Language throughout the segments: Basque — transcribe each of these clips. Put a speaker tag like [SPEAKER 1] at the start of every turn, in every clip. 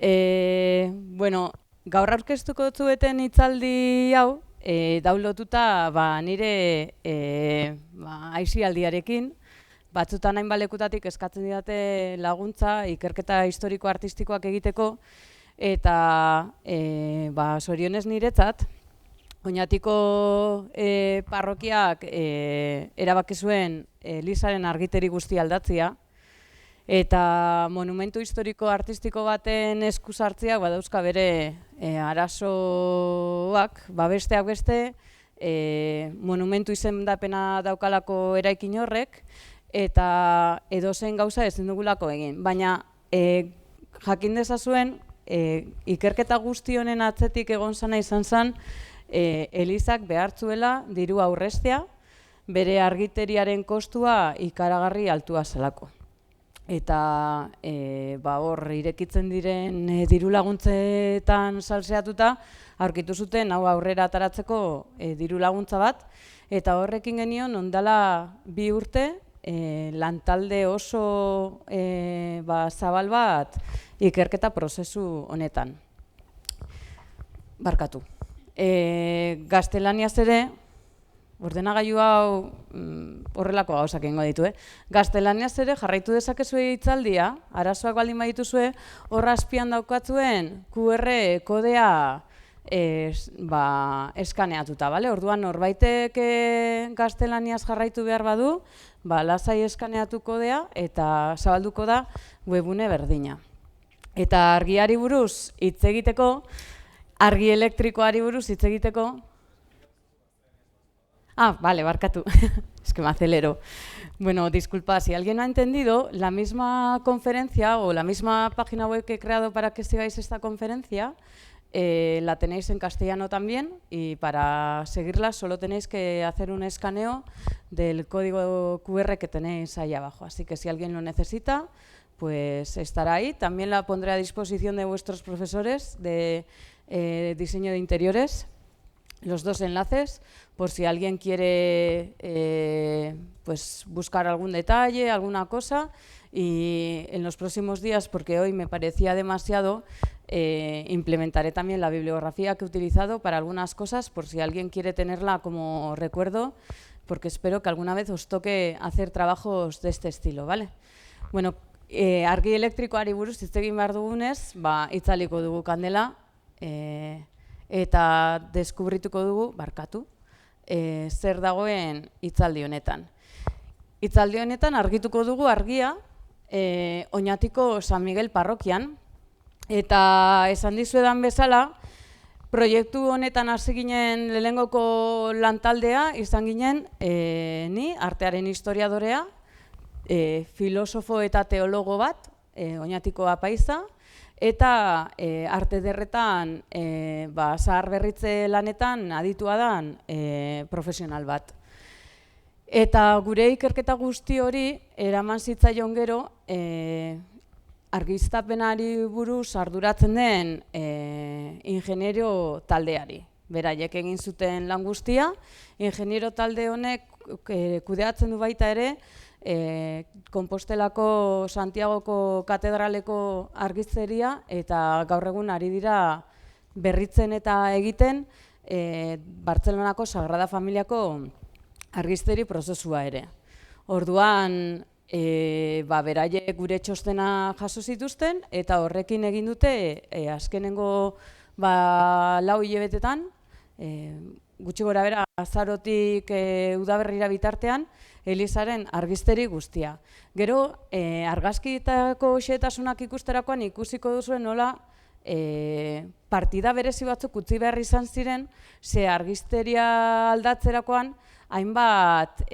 [SPEAKER 1] Bueno, gaur aurkeztuko zueten hitzaldi hau, downloaduta nire aisialdiarekin, batzutan hainbat lekutatik eskatzen didate laguntza ikerketa historiko-artistikoak egiteko, eta zorionez niretzat, Oñatiko parrokiak erabaki zuen Elizaren argiteri guztia aldatzea, eta monumentu historiko-artistiko baten esku sartzeak badauzka bere arazoak, besteak beste, monumentu izendapena daukalako eraikin horrek, eta edozein gauza ezin dugulako egin. Baina jakin dezazuen, ikerketa guzti honen atzetik egon zana izan zen, Elizak behartzuela diru aurreztea, bere argiteriaren kostua ikaragarri altua zelako. Eta hor irekitzen diren diru laguntzetan salseatuta aurkitu zuten hau aurrera ataratzeko diru laguntza bat, eta horrekin genion ondala 2 urte lantalde oso zabal bat ikerketa prozesu honetan. Barkatu. Gaztelaniaz ere, ordenagailu hau horrelako gauzak egingo ditu, Gaztelaniaz ere jarraitu dezakezue hitzaldia, arazoak baldin badituzue, hor azpian daukatzuen QR kodea eskaneatuta, bale? Orduan norbaitek gaztelaniaz jarraitu behar badu, lasai eskaneatu kodea eta zabalduko da webune berdina. Eta argiari buruz hitz egiteko, argi elektrikoari buruz hitz egiteko, vale, barkatu. Es que me acelero. Bueno, disculpa, si alguien no ha entendido, la misma conferencia o la misma página web que he creado para que sigáis esta conferencia, la tenéis en castellano también, y para seguirla solo tenéis que hacer un escaneo del código QR que tenéis ahí abajo. Así que si alguien lo necesita, pues estará ahí. También la pondré a disposición de vuestros profesores de diseño de interiores, los 2 enlaces, por si alguien quiere pues buscar algún detalle, alguna cosa, y en los próximos días, porque hoy me parecía demasiado, implementaré también la bibliografía que he utilizado para algunas cosas, por si alguien quiere tenerla como recuerdo, porque espero que alguna vez os toque hacer trabajos de este estilo, ¿vale? Bueno, argi elektrikoari buruz hitz egin behar dugunez, itzaliko dugu kandela, eta deskubrituko dugu, barkatu, zer dagoen hitzaldi honetan. Hitzaldi honetan argituko dugu argia Oñatiko San Miguel parrokian, eta esan dizuedan bezala, proiektu honetan hasi ginen lehenengoko lantaldea, izan ginen ni, artearen historiadorea, filosofo eta teologo bat, Oñatiko apaiza, eta arte ederretan zaharberritze lanetan aditua dan profesional bat. Eta gure ikerketa guzti hori eraman zitzaion gero argiztapenari buruz arduratzen den ingeniero taldeari. Beraiek egin zuten lan guztia, ingeniero talde honek kudeatzen du baita ere Konpostelako Santiagoko katedraleko argizteria, eta gaur egun ari dira berritzen eta egiten Bartzelonako Sagrada Familiako argizteri prozesua ere. Orduan, beraiek gure txostena jaso zituzten, eta horrekin egin dute azkenengo 4 hilabetetan, gutxi gora bera azarotik udaberrira bitartean, Elizaren argizteri guztia. Gero, argazkietako xehetasunak ikusterakoan ikusiko duzuen nola partida berezi batzuk utzi behar izan ziren, ze argizteria aldatzerakoan hainbat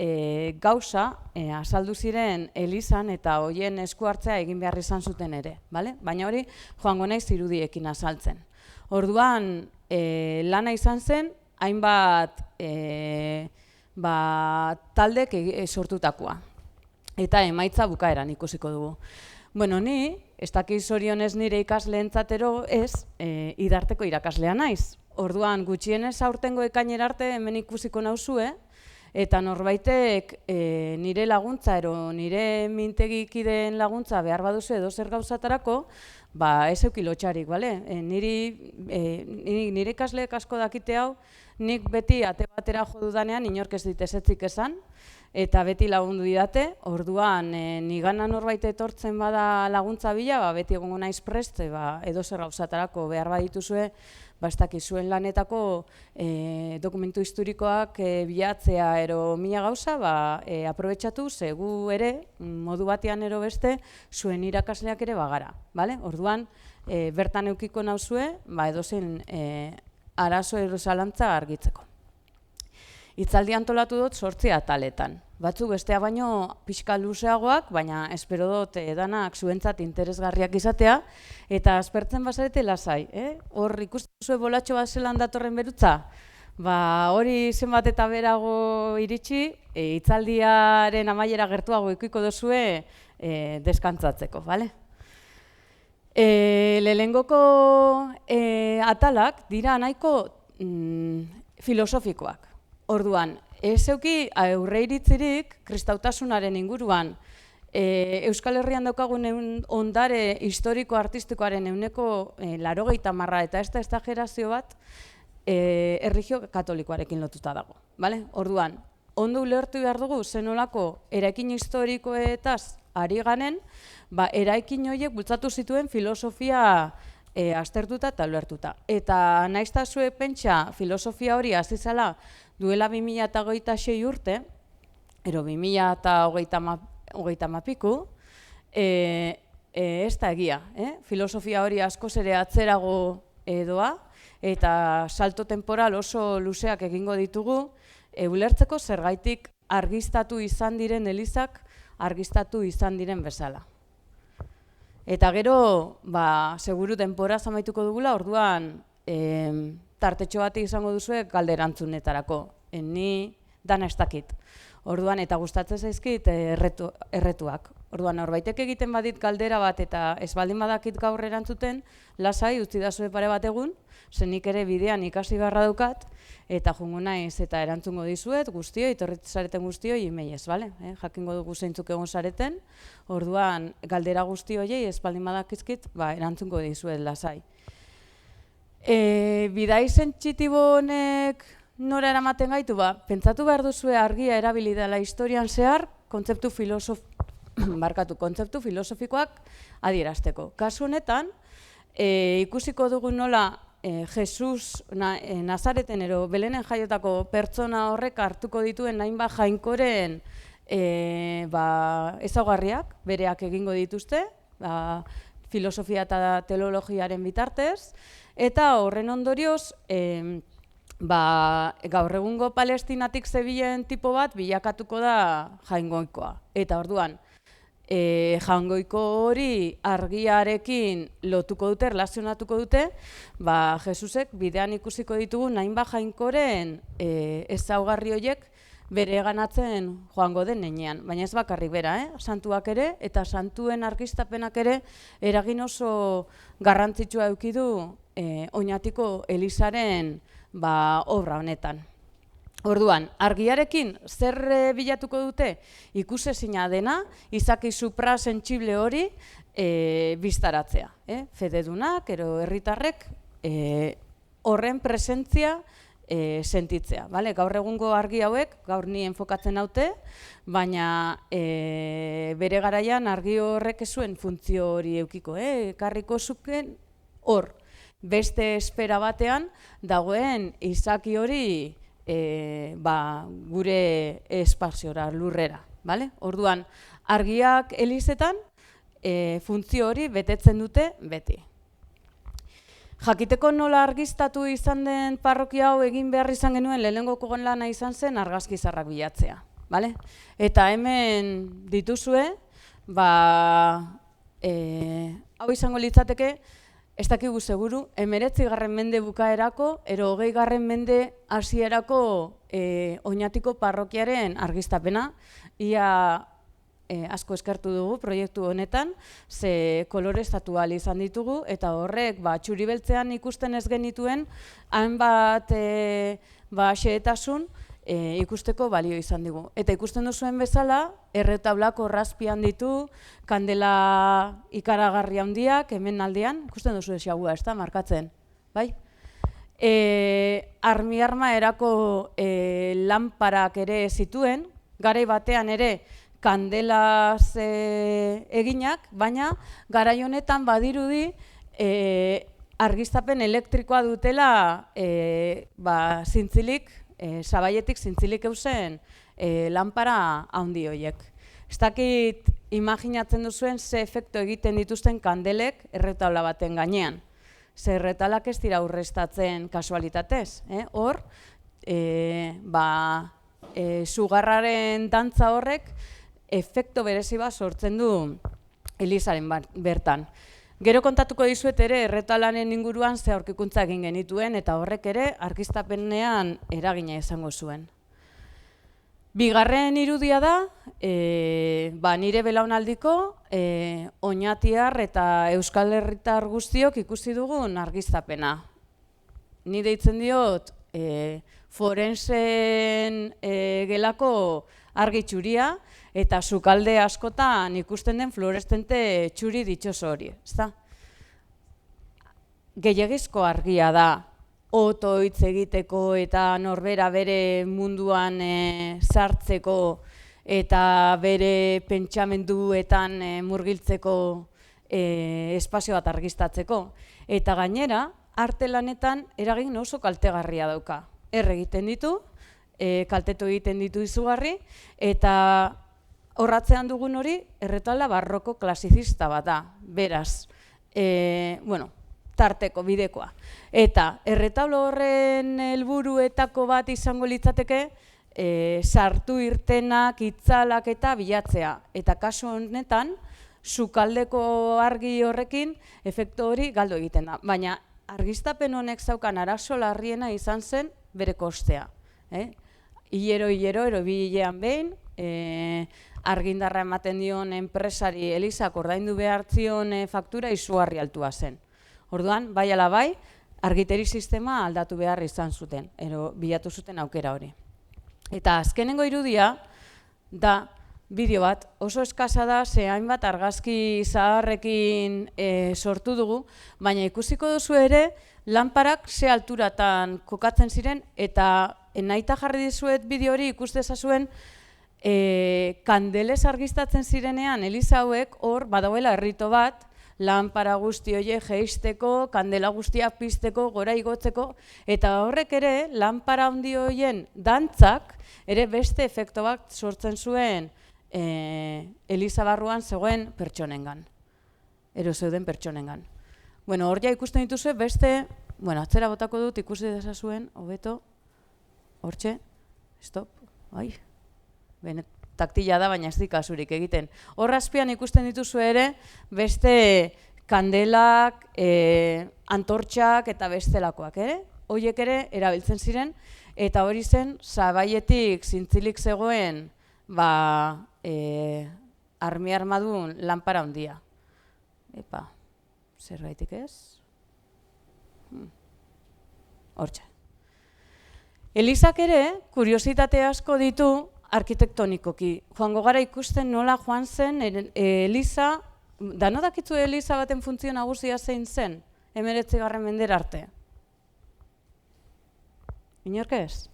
[SPEAKER 1] gauza azaldu ziren Elizan eta hoien esku hartzea egin behar izan zuten ere. Baina hori joango naiz irudiekin azaltzen. Orduan, lana izan zen, hainbat taldek sortutakoa. Eta emaitza bukaeran ikusiko dugu. Bueno, ni, ez dakiz zorionez nire ikasleentzatero ez, idarteko irakaslea naiz. Orduan, gutxienez aurtengo ekainera arte hemen ikusiko nauzue, eta norbaitek nire laguntza ero nire mintegikideen laguntza behar baduzu edo zer gauzatarako, ez euki lotxarik, bale? Nire ikasleek asko dakite hau, nik beti ate batera jo dudanean inork ez dit ezetzik esan, eta beti lagundu didate, orduan nigana norbait etortzen bada laguntza bila, beti egongo naiz prest, edo zer gauzatarako behar badituzue, ez dakizuen lanetako dokumentu historikoak bilatzea ero mila gauza, aprobetxatu, ze gu ere, modu batean ero beste, zuen irakasleak ere bagara, bale? Orduan, bertan eukiko nauzue, edozein arazo ero zalantza argitzeko. Hitzaldi antolatu dut 8 ataletan. Batzuk bestea baino pixka luzeagoak, baina espero dut danak zuentzat interesgarriak izatea, eta aspertzen bazarete lasai. Hor ikusten zuen bolatxo bat zelan datorren berutza? Hori zenbat eta berago iritsi, hitzaldiaren amaiera gertuago ikuiko duzue deskantzatzeko, bale? Lehengoko atalak dira nahiko filosofikoak. Orduan, ez euki aurre iritzirik kristautasunaren inguruan Euskal Herrian daukagun ondare historiko-artistikoaren 80% eta ez da exagerazio bat erlijio katolikoarekin lotuta dago. Orduan, ondo ulertu behar dugu zenolako eraikin historikoetaz ari ganen, eraikin horiek bultzatu zituen filosofia aztertuta eta ulertuta. Eta naizta zuek pentsa filosofia hori hasi zela duela 2026 urte, ero 2030 piku, ez da egia. Filosofia hori askoz ere atzerago doa, eta salto temporal oso luzeak egingo ditugu, ulertzeko zergaitik argiztatu izan diren elizak, argiztatu izan diren bezala. Eta gero, seguru denpora zamaituko dugula, orduan tartetxo bat izango duzue galderantzunetarako. Ni dana ez dakit. Orduan, eta gustatzen zaizkit erretuak. Orduan, norbaitek egiten badit galdera bat eta ez baldin badakit gaur erantzuten, lasai utzi dazue pare bat egun, zenik ere bidean ikasi beharra daukat, eta jungo naiz eta erantzungo dizuet guztioi, etorritu zareten guztioi emailez, bale? Jakingo dugu zeintzuk egon zareten, orduan galdera guzti horiei ez baldin badakizkit, erantzungo dizuet lasai. Bidai sentsitibo honek nora eramaten gaitu, pentsatu behar duzue argia erabili dela historian zehar, kontzeptu filosofikoak adierazteko. Kasu honetan, ikusiko dugu nola Jesus Nazareten ero Belenen jaiotako pertsona horrek hartuko dituen hainbat jainkoren ezaugarriak, bereak egingo dituzte, filosofia eta teologiaren bitartez, eta horren ondorioz, gaur egungo Palestinatik zebilen tipo bat bilakatuko da jaingoikoa. Eta orduan, jaingoiko hori argiarekin lotuko dute, relazionatuko dute, Jesusek bidean ikusiko ditugu hainbat jainkoren ezaugarri horiek bere ganatzen joango den heinean. Baina ez bakarrik bera, santuak ere, eta santuen argiztapenak ere eragin oso garrantzitsua eduki du Oñatiko Elizaren obra honetan. Orduan, argiarekin zer bilatuko dute ikusezina dena, izaki suprasentsible hori biztaratzea. Fededunak, ero herritarrek horren presentzia sentitzea. Gaur egungo argi hauek, gaur ni enfokatzen haute, baina bere garaian argi horrek ez zuen funtzio hori eukiko. Ekarriko zuken hor, beste espera batean dagoen izaki hori gure espaziora, lurrera. Orduan, argiak elizetan funtzio hori betetzen dute beti. Jakiteko nola argiztatu izan den parrokia hau egin behar izan genuen lehenengoko lana izan zen argazki zaharrak bilatzea. Eta hemen dituzue, hau izango litzateke, ez dakigu seguru, 19. mende bukaerako, ero 20. mende hasierako Oñatiko parrokiaren argiztapena. Ia asko eskertu dugu proiektu honetan, ze koloreztatu ahal izan ditugu, eta horrek txuri beltzean ikusten ez genituen, hainbat xehetasun ikusteko balio izan digu. Eta ikusten duzuen bezala, erretaulak orrazpian ditu, kandela ikaragarri handiak, hemen aldean, ikusten duzu xagua, ez da, markatzen, bai? Arma erako lanparak ere zituen, garai batean ere kandelaz eginak, baina garai honetan badirudi argiztapen elektrikoa dutela zintzilik, sabaietik zintzilik eusen lanpara handi horiek. Ez dakit imaginatzen duzuen ze efektu egiten dituzten kandelek erretaula baten gainean. Ze erretalak ez dira urreztatzen kasualitatez. Hor, sugarraren dantza horrek efektu berezi bat sortzen du elizaren bertan. Gero kontatuko dizuet ere erretalanen inguruan ze aurkikuntza egin genituen eta horrek ere argiztapenean eragina izango zuen. Bigarren irudia da, nire belaunaldiko oñatiar eta euskal herritar guztiok ikusi dugun argiztapena. Ni deitzen diot forensen gelako argi txuria eta sukalde askotan ikusten den fluoreszente txuri ditxoso hori, ezta? Gehiagizko argia da, oto hitz egiteko eta norbera bere munduan sartzeko eta bere pentsamenduetan murgiltzeko espazio bat argiztatzeko. Eta gainera, arte lanetan eragin oso kaltegarria dauka. Egiten ditu, kaltetu egiten ditu izugarri, eta horratzean dugun hori erretaula barroko klasizista bat da, beraz, tarteko, bidekoa. Eta erretaulo horren helburuetako bat izango litzateke sartu irtenak, itzalak eta bilatzea. Eta kasu honetan, sukaldeko argi horrekin efektu hori galdu egiten da. Baina argiztapen honek zaukan arazo larriena izan zen bere kostea. Hilero, bi hilean behin, argindarra ematen dion enpresari elizak ordaindu behar zion faktura izugarri altua zen. Orduan, bai ala bai, argiteri sistema aldatu behar izan zuten, bilatu zuten aukera hori. Eta azkenengo irudia da bideo bat, oso eskasa da, ze hainbat argazki zaharrekin sortu dugu, baina ikusiko duzu ere, lanparak ze alturatan kokatzen ziren, eta nahita jarri dizuet bideo hori ikustezazuen kandelez argiztatzen zirenean eliza hauek hor badauela errito bat, lanpara guzti horiek jeisteko, kandela guztiak pizteko, gora igotzeko, eta horrek ere lanpara handi horien dantzak ere beste efektu bat sortzen zuen eliza barruan zegoen pertsonengan, zeuden pertsonengan. Hor ja ikusten dituzue beste, atzera botako dut ikusi dezazuen, hobeto, hortxe, stop, taktila da, baina ez dikasurik egiten. Hor azpian ikusten dituzu ere, beste kandelak, antortxak eta bestelakoak ere. Horiek ere erabiltzen ziren, eta hori zen, sabaietik zintzilik zegoen, armadun lanpara handia. Zerbaitik ez? Hortxe. Elizak ere, kuriositate asko ditu, arkitektonikoki. Joango gara ikusten nola joan zen eliza, dano dakitzu eliza baten funtzio nagusia zein zen, 19. mendera arte. Inork ez?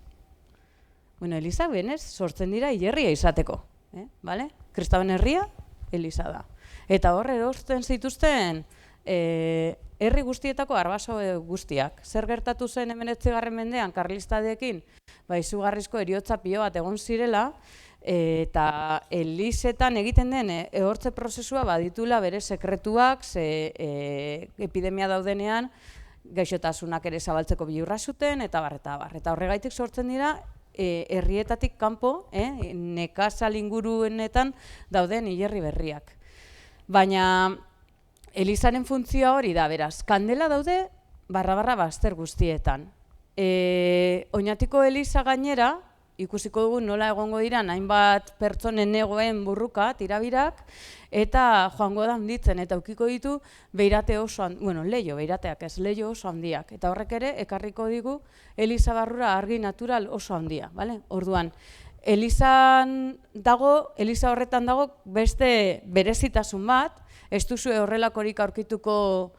[SPEAKER 1] Eliza benez sortzen dira hilerria izateko. Kristauen herria, eliza da. Eta hor erosten zituzten herri guztietako arbaso guztiak. Zer gertatu zen 19. mendean karlistadeekin? Izugarrizko heriotza pilo bat egon zirela, eta elizetan egiten den ehortze prozesua baditula bere sekretuak, epidemia daudenean gaixotasunak ere zabaltzeko bilurra zuten, eta bar. Eta horregaitik sortzen dira, herrietatik kanpo, nekazal inguruenetan dauden hilerri berriak. Baina elizaren funtzioa hori da, beraz, kandela daude barra bazter guztietan. Oñatiko eliza gainera, ikusiko dugu nola egongo diran hainbat pertsonen egoen burruka, tirabirak, eta joango da handitzen, eta ukiko ditu beirate oso, leio, beirateak ez, leio oso handiak. Eta horrek ere, ekarriko digu eliza barrura argi natural oso handia, bale? Orduan, eliza horretan dago beste berezitasun bat, ez duzu horrelakorik aurkituko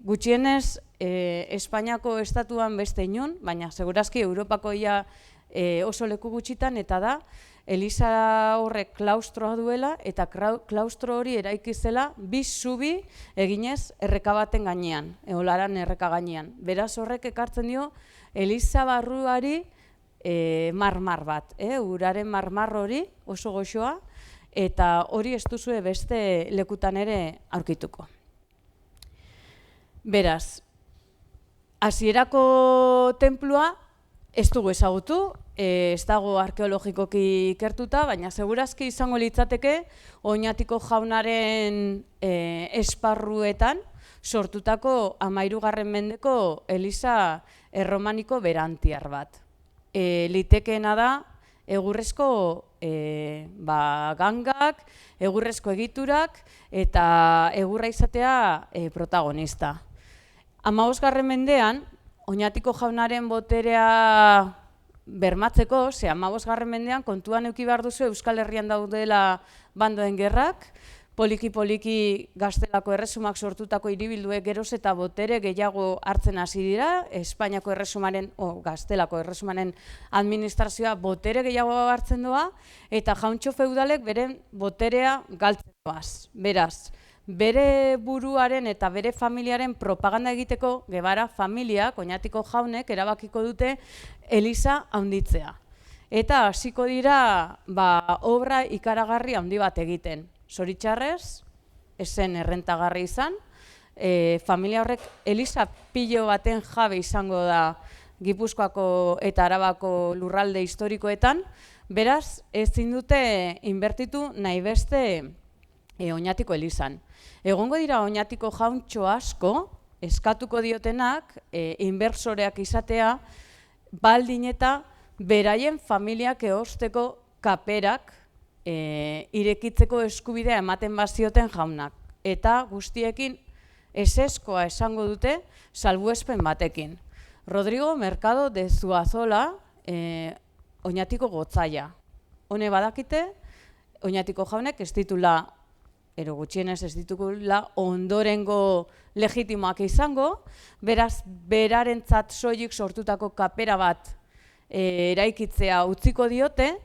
[SPEAKER 1] gutxienez Espainiako estatuan beste inon, baina segurazki Europako oso leku gutxitan, eta da, eliza horrek klaustroa duela, eta klaustro hori eraikizela bi zubi eginez erreka baten gainean, eolaran erreka gainean. Beraz horrek ekartzen dio eliza barruari marmar bat, uraren marmar hori oso goxoa, eta hori ez duzue beste lekutan ere aurkituko. Beraz, hasierako tenplua ez dugu ezagutu, ez dago arkeologikoki ikertuta, baina segurazki izango litzateke Oñatiko jaunaren esparruetan sortutako 13. mendeko eliza erromaniko berantiar bat. Litekeena da egurrezko gangak, egurrezko egiturak eta egurra izatea protagonista. 15. mendean, Oñatiko jaunaren boterea bermatzeko, 15. mendean kontuan eduki behar duzu Euskal Herrian daudela bandoen gerrak, poliki-poliki Gaztelako erresumak sortutako hiribilduek geroz eta botere gehiago hartzen hasi dira, Espainiako erresumaren, Gaztelako erresumaren administrazioa botere gehiago hartzen doa, eta jauntxo feudalek beren boterea galtzen doaz. Beraz, bere buruaren eta bere familiaren propaganda egiteko Guevara familiak, Oñatiko jaunek, erabakiko dute eliza handitzea. Eta hasiko dira obra ikaragarri handi bat egiten. Zoritxarrez, esen errentagarri izan, familia horrek eliza pilo baten jabe izango da Gipuzkoako eta Arabako lurralde historikoetan, beraz, ezin dute inbertitu nahi beste Oñatiko elizan. Egongo dira Oñatiko jauntxo asko, eskatuko diotenak, inbertsoreak izatea, baldin eta beraien familiak eosteko kaperak irekitzeko eskubidea ematen bazioten jaunak. Eta guztiekin eseskoa esango dute salbuespen batekin. Rodrigo Mercado de Zuazola, Oñatiko gotzaia. Hone badakite, Oñatiko jaunek ez ditula, gutxienez ez ditugula ondorengo legitimoak izango, beraz, berarentzat soilik sortutako kapera bat eraikitzea utziko diote,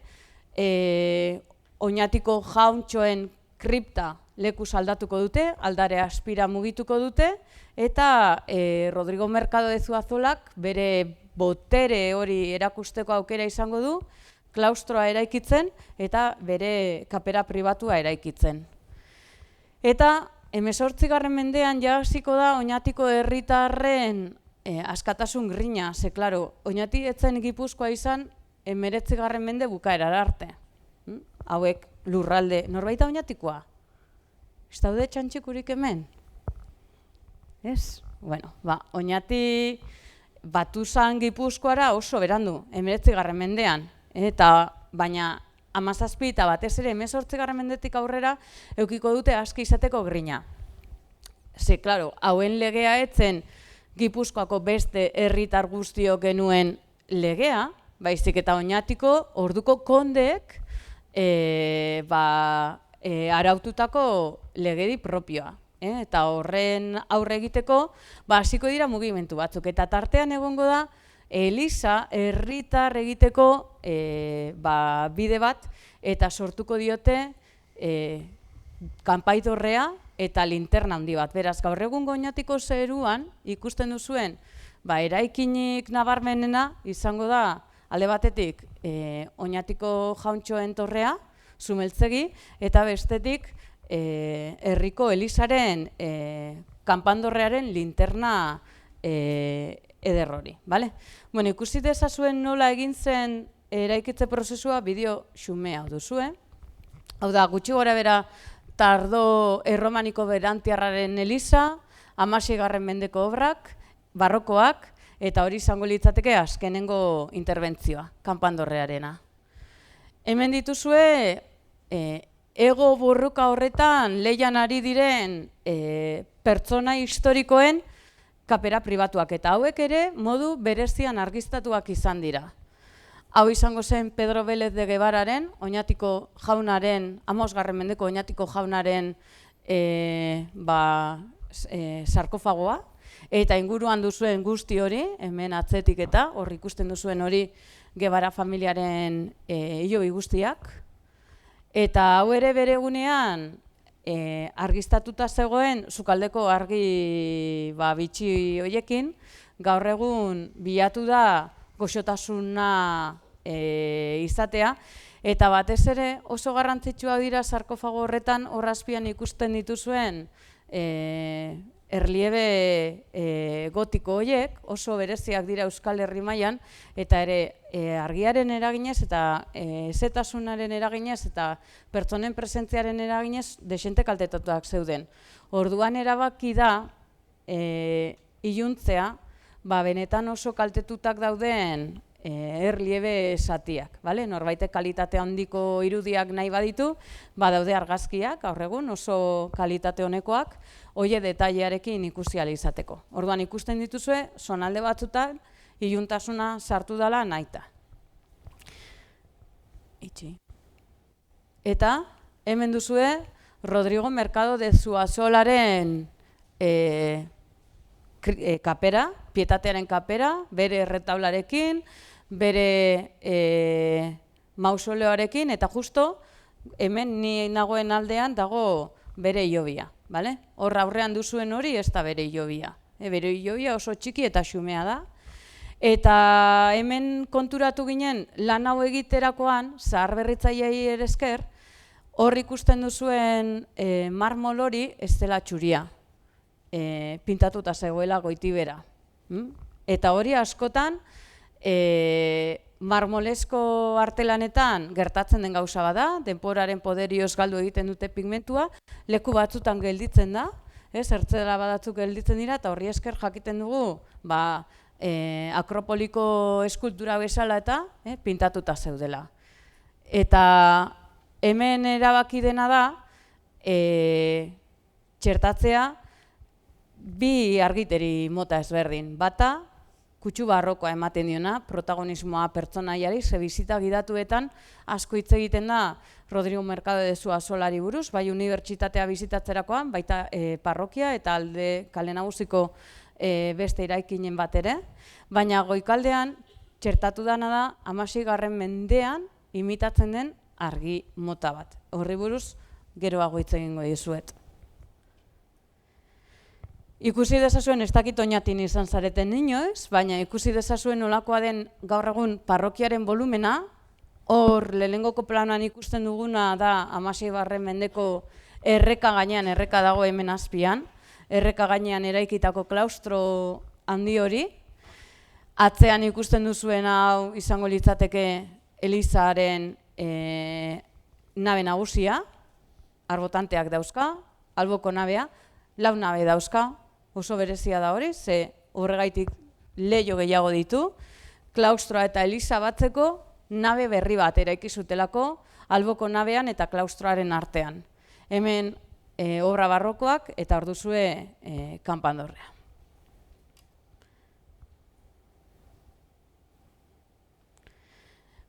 [SPEAKER 1] Oñatiko jauntxoen kripta lekuz aldatuko dute, aldare aspira mugituko dute, eta Rodrigo Mercado de Zuazolak bere botere hori erakusteko aukera izango du, klaustroa eraikitzen eta bere kapera pribatua eraikitzen. Eta 18. mendean hasiko da Oñatiko herritarren askatasun grina, ze klaro, Oñati etzen Gipuzkoa izan 19. mende bukaerara arte. Hauek lurralde, norbaita Oñatikoa? Ez daude txantxikurik hemen? Ez? Bueno, Oñati batu zan Gipuzkoara oso berandu, 19. mendean. Eta baina 17 eta batez ere 18. mendetik aurrera eukiko dute aski izateko grina. Ze, klaro, hauen legea etzen Gipuzkoako beste herritar guztiok genuen legea, baizik eta Oñatiko orduko kondeek araututako legedi propioa. Eta horren aurre egiteko hasiko dira mugimendu batzuk. Eta tartean egongo da eliza herritar egiteko bide bat eta sortuko diote kanpaitorrea eta linterna handi bat. Beraz, gaur egungo Oñatiko zeruan ikusten duzuen eraikinik nabarmenena izango da alde batetik Oñatiko jauntxoen torrea, Zumeltzegi, eta bestetik herriko elizaren kanpandorrearen linterna eder hori, bale? Bueno, ikusi dezazuen nola egin zen eraikitze prozesua bideo xume hau duzue. Hau da, gutxi gora bera tardo erromaniko berantiarraren eliza, 16. mendeko obrak, barrokoak, Eta hori izango litzateke azkenengo interbentzioa, kanpandorrearena. Hemen dituzue, ego borroka horretan lehian ari diren pertsona historikoen kapera pribatuak, eta hauek ere modu berezian argiztatuak izan dira. Hau izango zen Pedro Vélez de Guevararen, Oñatiko jaunaren, 15. mendeko Oñatiko jaunaren sarkofagoa, eta inguruan duzuen guzti hori, hemen atzetik eta hor ikusten duzuen hori Guevara familiaren hilobi guztiak. Eta hau ere bere egunean argiztatuta zegoen sukaldeko argi bitxi horiekin, gaur egun bilatu da goxotasuna izatea, eta batez ere oso garrantzitsua dira sarkofago horretan horrazpian ikusten dituzuen erliebe gotiko horiek, oso bereziak dira Euskal Herri mailan, eta ere argiaren eraginez eta ezetasunaren eraginez eta pertsonen presentziaren eraginez desente kaltetatuak zeuden. Orduan erabaki da iluntzea benetan oso kaltetutak dauden erliebe zatiak. Norbaitek kalitate handiko irudiak nahi baditu, badaude argazkiak, gaur egun oso kalitate honekoak, hoie detailearekin ikusi ahal izateko. Orduan ikusten dituzue, zonalde batzutan, iluntasuna sartu dela nahita. Eta hemen duzue Rodrigo Mercado de Zuazolaren kapera, pietatearen kapera, bere erretaularekin, bere mausoleoarekin, eta justo hemen ni nagoen aldean dago bere hilobia. Hor aurrean duzuen hori ez da bere hilobia. Bere hilobia oso txiki eta xumea da. Eta hemen konturatu ginen lan hau egiterakoan, zaharberritzaileei ere esker, hor ikusten duzuen marmol hori ez dela txuria. Pintatuta zegoela goitibera. Eta hori askotan marmolesko artelanetan gertatzen den gauza bada, denporaren poderioz galdu egiten dute pigmentua, leku batzutan gelditzen da, zertzela badatzuk gelditzen dira, eta horri esker jakiten dugu Akropoliko eskultura bezala eta pintatuta zeudela. Eta hemen erabaki dena da txertatzea bi argiteri mota ezberdin. Bata, kutsu barrokoa ematen diona, protagonismoa pertsonaiari, ze bizita gidatuetan asko hitz egiten da Rodrigo Mercado de Zuazolari buruz, bai unibertsitatea bizitatzerakoan, baita parrokia eta alde kale nagusiko beste eraikinen bat ere, baina goikaldean txertatu dena da 16. mendean imitatzen den argi mota bat. Horri buruz geroago hitz egingo dizuet. Ikusi dezazuen, ez dakit Oñatin izan zareten inoiz, baina ikusi dezazuen nolakoa den gaur egun parrokiaren volumena, hor lehenengoko planoan ikusten duguna da 16. mendeko erreka gainean, erreka dago hemen azpian, erreka gainean eraikitako klaustro handi hori, atzean ikusten duzuen hau izango litzateke Elizaren nabe nagusia, arbotanteak dauzka, alboko nabea, 4 nabe dauzka, oso berezia da hori, ze horregaitik leiho gehiago ditu, klaustroa eta Eliza batzeko nabe berri bat eraiki zutelako, alboko nabean eta klaustroaren artean. Hemen obra barrokoak eta hor duzue kanpandorrea.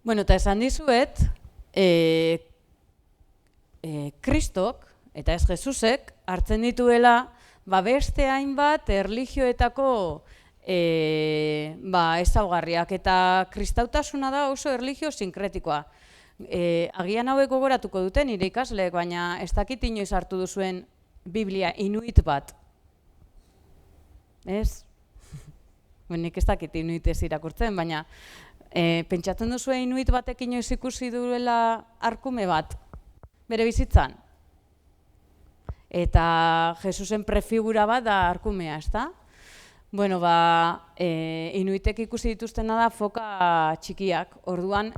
[SPEAKER 1] Bueno, eta esan dizuet, Kristok, eta ez Jesusek, hartzen dituela beste hainbat erlijioetako ezaugarriak, eta kristautasuna da oso erlijio sinkretikoa. Agian hauek gogoratuko duten nire ikasleek, baina ez dakit inoiz hartu duzuen Biblia inuit bat. Ez? Nik ez dakit inuit ez irakurtzen, baina pentsatzen duzu inuit batek inoiz ikusi duela arkume bat, bere bizitzan? Eta Jesusen prefigura bat da arkumea, ez da? Bueno, inuitek ikusi dituztena da foka txikiak, orduan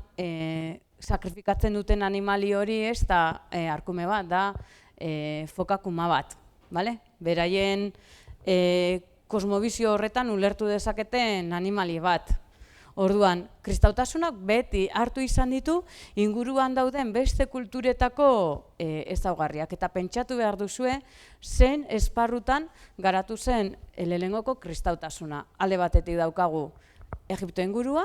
[SPEAKER 1] sakrifikatzen duten animali hori ez da arkume bat, da foka kuma bat, bale? Beraien kosmobizio horretan ulertu dezaketen animali bat. Orduan, kristautasunak beti hartu izan ditu inguruan dauden beste kulturetako ezaugarriak. Eta pentsatu behar duzue, zen esparrutan garatu zen lehenengoko kristautasuna. Alde batetik daukagu Egipto ingurua,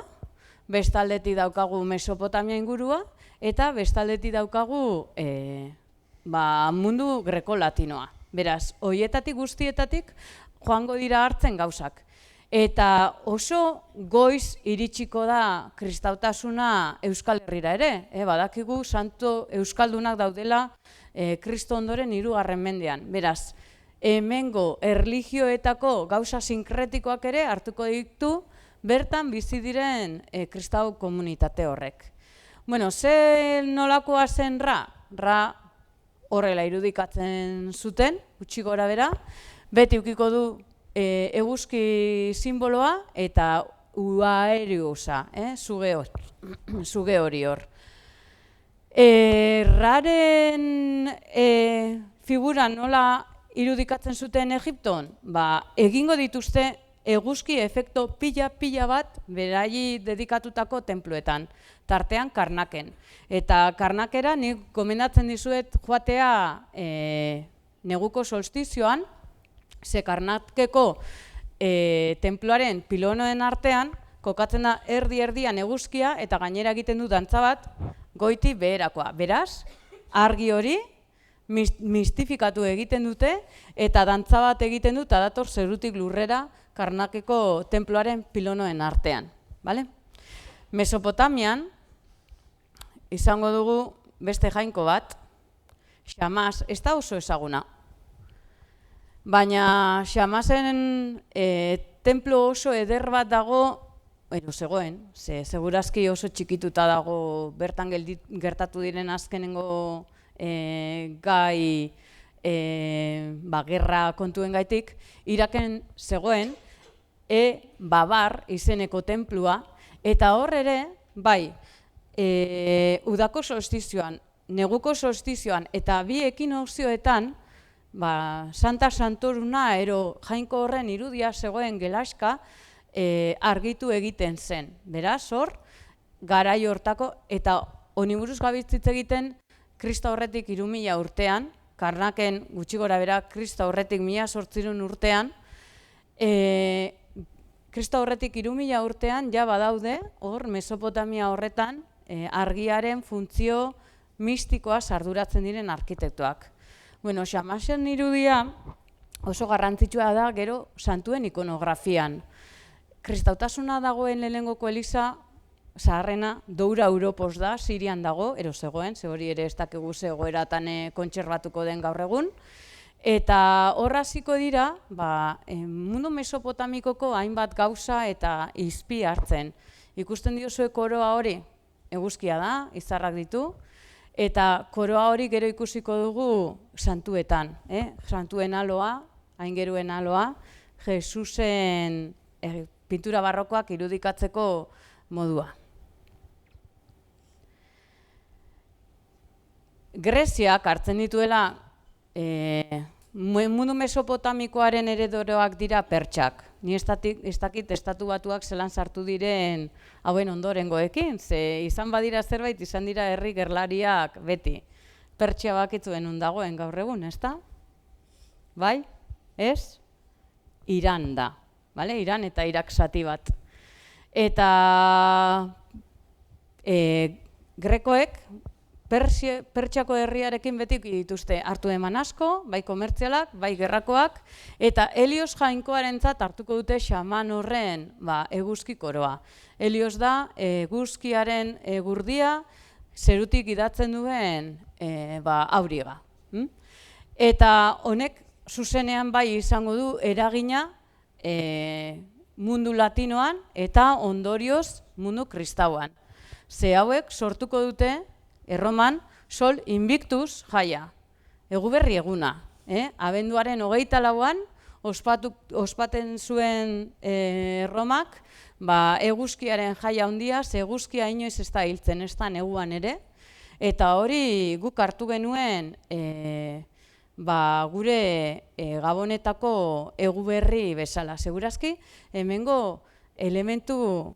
[SPEAKER 1] bestaldetik daukagu Mesopotamia ingurua, eta bestaldetik daukagu mundu greko-latinoa. Beraz, horietatik guztietatik joango dira hartzen gauzak. Eta oso goiz iritsiko da kristautasuna Euskal Herrira ere. Badakigu santo euskaldunak daudela Kristo ondoren 3. mendean. Beraz, hemengo erlijioetako gauza sinkretikoak ere hartuko ditu bertan bizi diren kristau komunitate horrek. Bueno, ze nolakoa zen Ra? Ra horrela irudikatzen zuten, gutxi gora bera, beti ukiko du eguzki simboloa eta uaeriosa, zuge hori hor. Raren figura nola irudikatzen zuten Egipton? Egingo dituzte eguzki efekto pila bat beraiei dedikatutako tenpluetan, tartean Karnaken. Eta Karnakera nik gomendatzen dizuet joatea neguko solstizioan, ze Karnakeko tenpluaren pilonoen artean kokatzen da erdi-erdian eguzkia eta gainera egiten du dantza bat goiti beherakoa. Beraz, argi hori mistifikatu egiten dute eta dantza bat egiten du eta dator zerutik lurrera Karnakeko tenpluaren pilonoen artean. Mesopotamian izango dugu beste jainko bat, Xamaz, ez da oso ezaguna. Baina Xamazen tenplu oso eder bat dago, zegoen, segurazki oso txikituta dago bertan gertatu diren azkenengo gai gerra kontuen gaitik, Iraken zegoen Babar izeneko tenplua, eta hor ere, udako solstizioan, neguko solstizioan eta bi ekinokzioetan, Santa Santoruna jainko horren irudia zegoen gelaska argitu egiten zen. Beraz, hor, garai hortako, eta honi buruz gabitzitz egiten Kristo horretik 3000 urtean, Karnaken gutxi gora bera Kristo horretik 1800 urtean, Kristo horretik 3000 urtean ja badaude, hor, Mesopotamia horretan, argiaren funtzio mistikoa arduratzen diren arkitektoak. Xamazen irudia oso garrantzitsua da gero santuen ikonografian. Kristautasuna dagoen lehenengoko eliza zaharrena Doura Europos da, Sirian dago, zegoen, ze hori ere ez dakigu ze egoeratan kontserbatuko den gaur egun. Eta hor hasiko dira, mundu mesopotamikoko hainbat gauza eta izpi hartzen. Ikusten diozue koroa hori, eguzkia da, izarrak ditu, eta koroa hori gero ikusiko dugu santuetan. Santuen aloa, aingeruen aloa, Jesusen pintura barrokoak irudikatzeko modua. Greziak hartzen dituela mundu mesopotamikoaren eredoroak dira pertsak. Ni ez dakit estatu batuak zelan sartu diren hauen ondorengoekin, ze izan badira zerbait, izan dira herri gerlariak beti. Pertsia bakitzuen dagoen gaur egun, ez da? Bai? Ez? Iran da. Iran eta Irak zati bat. Eta grekoek Pertsiako herriarekin beti dituzte hartu eman asko, bai komertzialak, bai gerrakoak, eta Helios jainkoarentzat hartuko dute xaman horren eguzki koroa. Helios da eguzkiaren gurdia zerutik idatzen duen auriga. Eta honek zuzenean bai izango du eragina mundu latinoan eta ondorioz mundu kristauan. Ze hauek sortuko dute Erroman, Sol Invictus jaia, eguberri eguna. Abenduaren 24an ospaten zuen Erromak eguzkiaren jaia handia, ze eguzkia inoiz ez da hiltzen, ez da neguan ere. Eta hori guk hartu genuen gure Gabonetako eguberri bezala. Segurazki, hemengo elementu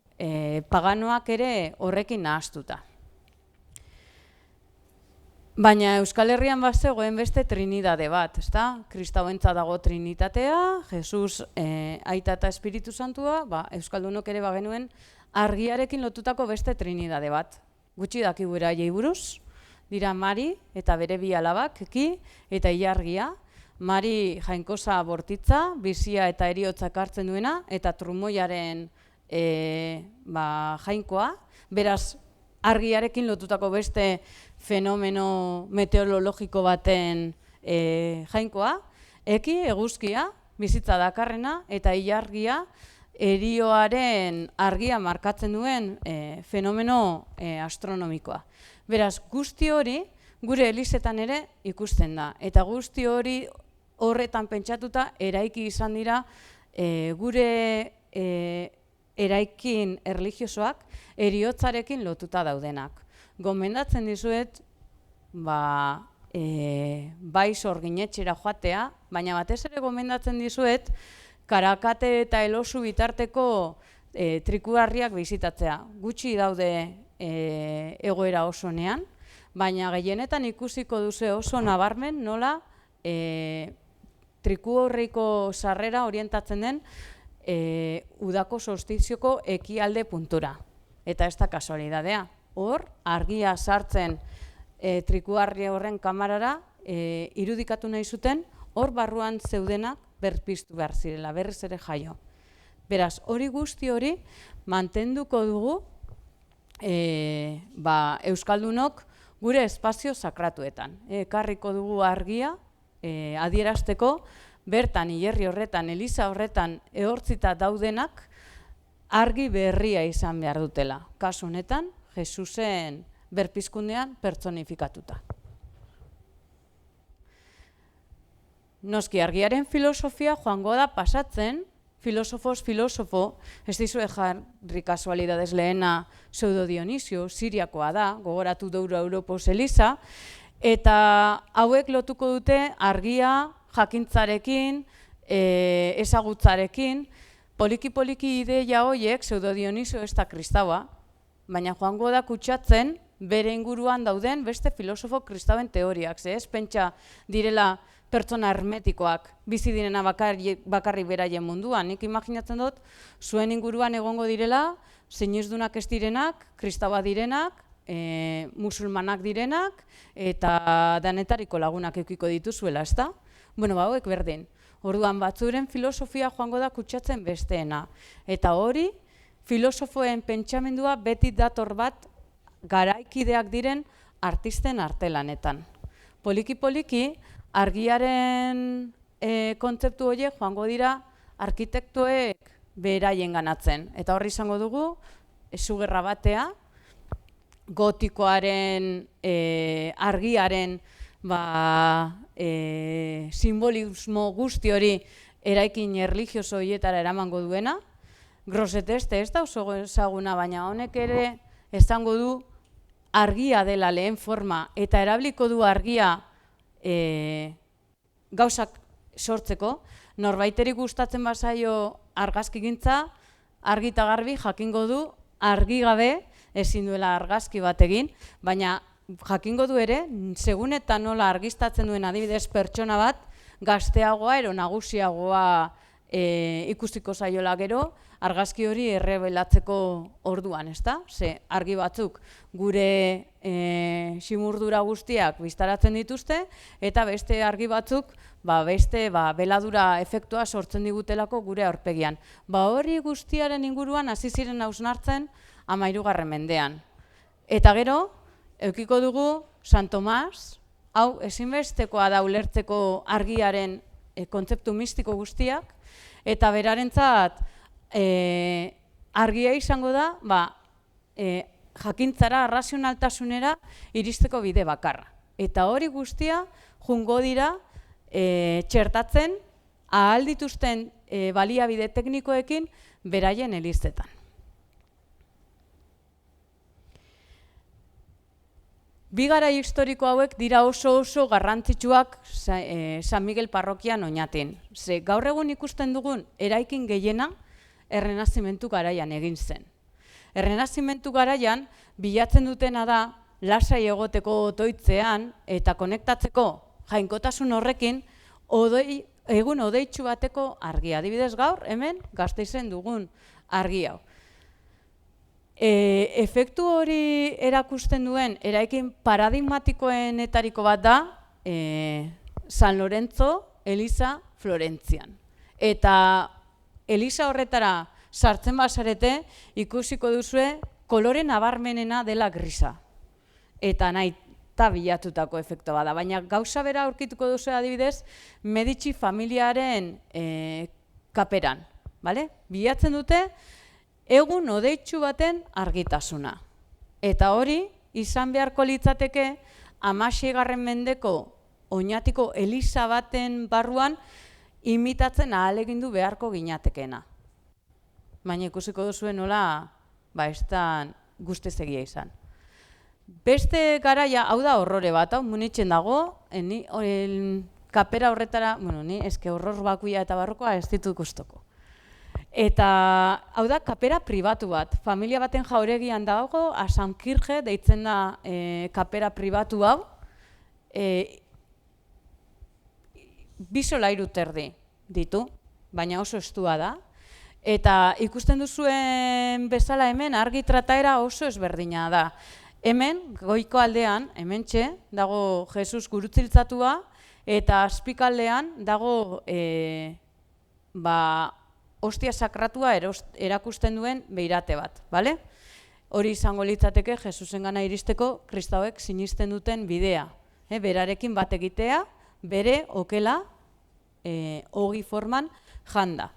[SPEAKER 1] paganoak ere horrekin nahaztuta. Baina Euskal Herrian bazegoen beste trinidade bat, ezta? Kristauentza dago trinitatea, Jesus, Aita eta Espiritu Santua, Euskaldunok ere bagenuen argiarekin lotutako beste trinidade bat. Gutxi dakigu beraiei buruz, dira Mari eta bere bi alabak, Eki eta Ilargia. Mari jainkosa bortitza, bizia eta heriotzak hartzen duena, eta trumoiaren jainkoa, beraz, argiarekin lotutako beste fenomeno meteorologiko baten jainkoa, Eki eguzkia, bizitza dakarrena, eta Ilargia herioaren argia markatzen duen fenomeno astronomikoa. Beraz, guzti hori gure elizetan ere ikusten da, eta guzti hori horretan pentsatuta eraiki izan dira gure eraikin erlijiosoak heriotzarekin lotuta daudenak. Gomendatzen dizuet, bai Sorginetxera joatea, baina batez ere gomendatzen dizuet, Karakate eta Elosu bitarteko trikuharriak bizitatzea. Gutxi daude egoera osonean, baina gehienetan ikusiko duzu oso nabarmen nola trikuharriko sarrera orientatzen den udako solstizioko ekialde puntura. Eta ez da kasualidadea. Hor, argia sartzen trikuharri horren kamarara irudikatu nahi zuten, hor barruan zeudenak berpiztu behar zirela, berriz ere jaio. Beraz, hori guzti hori mantenduko dugu Euskaldunok gure espazio sakratuetan. Ekarriko dugu argia adierazteko, bertan, hilerri horretan, eliza horretan ehortzita daudenak argi berria izan behar dutela. Kasu honetan, Jesusen berpizkundean pertsonifikatuta. Noski, argiaren filosofia joango da pasatzen, filosofo, ez dizue jarri kasualidades lehena Pseudo Dionisio, Siriakoa da, gogoratu Douro Europos Eliza, eta hauek lotuko dute argia jakintzarekin, ezagutzarekin, poliki ideia horiek, Pseudo Dionisio ez da kristaua, baina joango da kutsatzen bere inguruan dauden beste filosofo kristauen teoriak, ez pentsa direla pertsona hermetikoak, bizi direna bakarrik beraien munduan. Nik imaginatzen dut, zuen inguruan egongo direla, sinizdunak ez direnak, kristaua direnak, musulmanak direnak, eta danetariko lagunak eukiko dituzuela, ezta? Bueno, hauek berdin. Orduan, batzuren filosofia joango da kutsatzen besteena. Eta hori, filosofoen pentsamendua beti dator bat garaikideak diren artisten artelanetan. Poliki, argiaren kontzeptu horiek joango dira arkitektoek beraien ganatzen. Eta horri izango dugu, ezugerra batea, gotikoaren, argiaren simbolismo guzti hori eraikin erlijioso horietara eramango duena. Grosseteste ez da oso ezaguna, baina honek ere esango du argia dela lehen forma eta erabiliko du argia gauzak sortzeko. Norbaiteri gustatzen bazaio argazkigintza, argi eta garbi jakingo du argi gabe ezin duela argazki bat egin, baina jakingo du ere, segun eta nola argiztatzen duen adibidez pertsona bat, gazteagoa ero nagusiagoa ikusiko zaiola gero, argazki hori errebelatzeko orduan, ezta? Ze argi batzuk gure simurdura guztiak biztaratzen dituzte, eta beste argi batzuk beste beladura efektua sortzen digutelako gure aurpegian. Hori guztiaren inguruan hasi ziren hausnartzen 13. mendean. Eta gero, eukiko dugu San Tomas, hau ezinbestekoa da ulertzeko argiaren kontzeptu mistiko guztiak, eta berarentzat argia izango da jakintzara, arrazionaltasunera iristeko bide bakarra. Eta hori guztia jungo dira txertatzen ahal dituzten baliabide teknikoekin beraien elizetan. Bi garai historiko hauek dira oso garrantzitsuak San Miguel parrokian Oñatin. Ze gaur egun ikusten dugun eraikin gehiena Errenazimentu garaian egin zen. Errenazimentu garaian bilatzen dutena da lasai egoteko otoitzean eta konektatzeko jainkotasun horrekin egun odeitsu bateko argia. Adibidez gaur hemen Gasteizen dugun argi hau. Efektu hori erakusten duen eraikin paradigmatikoenetariko bat da San Lorenzo Eliza Florentzian. Eta Eliza horretara sartzen bazarete ikusiko duzue kolore nabarmenena dela grisa. Eta nahi bilatutako efektu bada. Baina gauza bera aurkituko duzu adibidez Medici familiaren kaperan. Bilatzen dute egun odeitsu baten argitasuna. Eta hori izan beharko litzateke 16. mendeko Oñatiko Eliza baten barruan imitatzen ahalegindu beharko ginatekena. Baina ikusiko duzuen nola ez da guztiz egia izan. Beste garaia, hau da horrore bat, hau Munitzen dago, kapera horretara, ni eske horror bakuia eta barrokoa ez ditut gustoko. Eta hau da kapera pribatu bat, familia baten jauregian dago, San Kirge deitzen da kapera pribatu hau, 2 solairu terdi ditu, baina oso estua da. Eta ikusten duzuen bezala hemen argi trataera oso ezberdina da. Hemen, goiko aldean, hementxe, dago Jesus gurutziltzatua, eta azpikaldean dago ostia sakratua erakusten duen beirate bat, bale? Hori izango litzateke Jesusengana iristeko kristauek sinisten duten bidea. Berarekin bat egitea, bere okela ogi forman janda.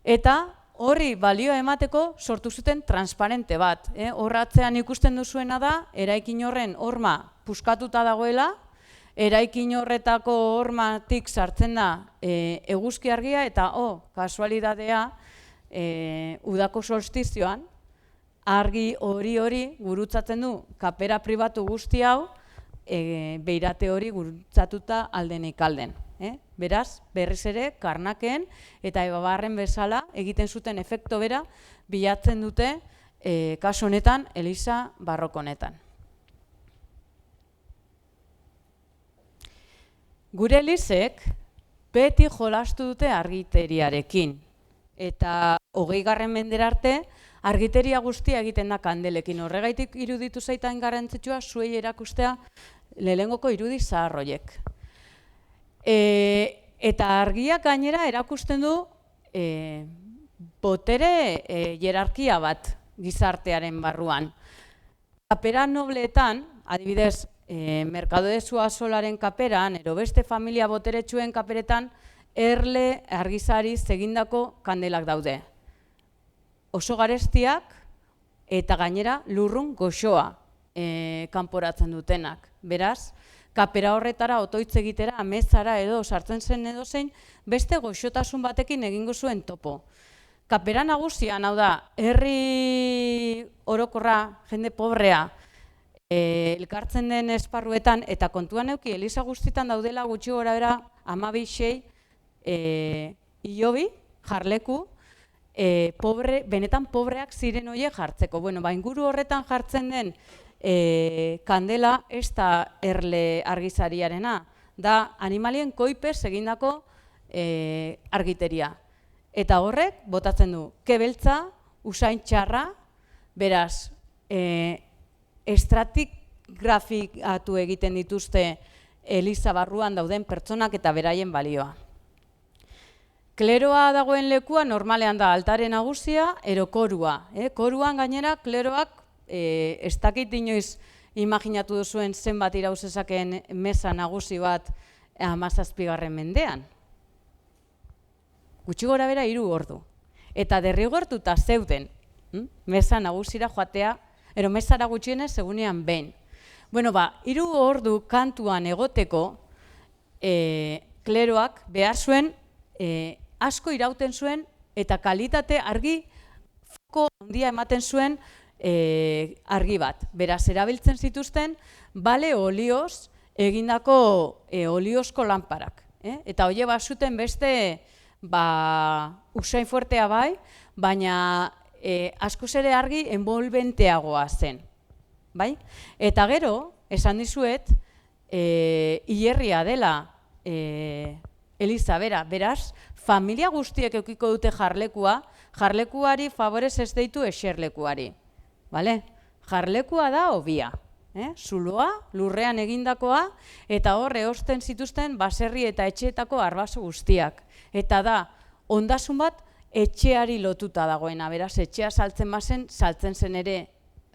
[SPEAKER 1] Eta horri balio emateko sortu zuten transparente bat. Horratzean ikusten duzuena da, eraikin horren horma puskatuta dagoela, eraikin horretako hormatik sartzen da eguzki argia eta kasualidadea udako solstizioan argi hori gurutzatzen du kapera pribatu guzti hau beirate hori gurutzatuta aldenik alden. Beraz, berriz ere, Karnaken eta Ebabarren bezala egiten zuten efekto bera bilatzen dute kasu honetan Eliza barroko honetan. Gure Elizek beti jolastu dute argiteriarekin eta 20. mendera arte argiteria guztia egiten da kandelekin. Horregaitik iruditu zaitan garrantzitsua zuei erakustea lehenengoko irudi zaharroiek. Eta argiak gainera erakusten du botere hierarkia bat gizartearen barruan. Kapera nobleetan, adibidez, Merkado de Zuazolaren kaperan, ero beste familia boteretsuen kaperetan, erle argizari egindako kandelak daude. Oso garestiak eta gainera lurrun goxoa kanporatzen dutenak. Beraz, kapera horretara otoitz egitera, amezara edo sartzen zen edo zein, beste goxotasun batekin egingo zuen topo. Kapera nagusian, hau da, herri orokorra, jende pobrea, elkartzen den esparruetan, eta kontuan euki, Eliza guztitan daudela gutxi gora bera, 12 hilobi, jarleku, benetan pobreak ziren horiek jartzeko. Inguru horretan jartzen den kandela ez da erle argizariarena, da animalien koipez egindako argiteria. Eta horrek, botatzen du, kebeltza, usain txarra, beraz, estratigrafikatu egiten dituzte Eliza barruan dauden pertsonak eta beraien balioa. Kleroa dagoen lekua normalean da altare nagusia, ero korua. Koruan gainera, kleroak ez dakit inoiz imaginatu duzuen zenbat irauzezakeen mesa nagusi bat 17. mendean. Gutxi gora bera 3 ordu. Eta derrigortuta zeuden mesa nagusira joatea, ero mesara gutxienez egunean behin. 3 ordu kantuan egoteko kleroak behar zuen asko irauten zuen eta kalitate argi foko handia ematen zuen argi bat. Beraz, erabiltzen zituzten, bale olioz egindako oliozko lanparak. Eta hori bazuten beste usain fuertea bai, baina askoz ere argi envolventeagoa zen. Eta gero, esan dizuet, hilerria dela Eliza bera. Beraz, familia guztiek eukiko dute jarlekua, jarlekuari favorez ez deitu eserlekuari. Jarlekua da hobia. Zuloa, lurrean egindakoa, eta hor ehosten zituzten baserri eta etxeetako arbaso guztiak. Eta da, ondasun bat etxeari lotuta dagoena. Beraz, etxea saltzen bazen, saltzen zen ere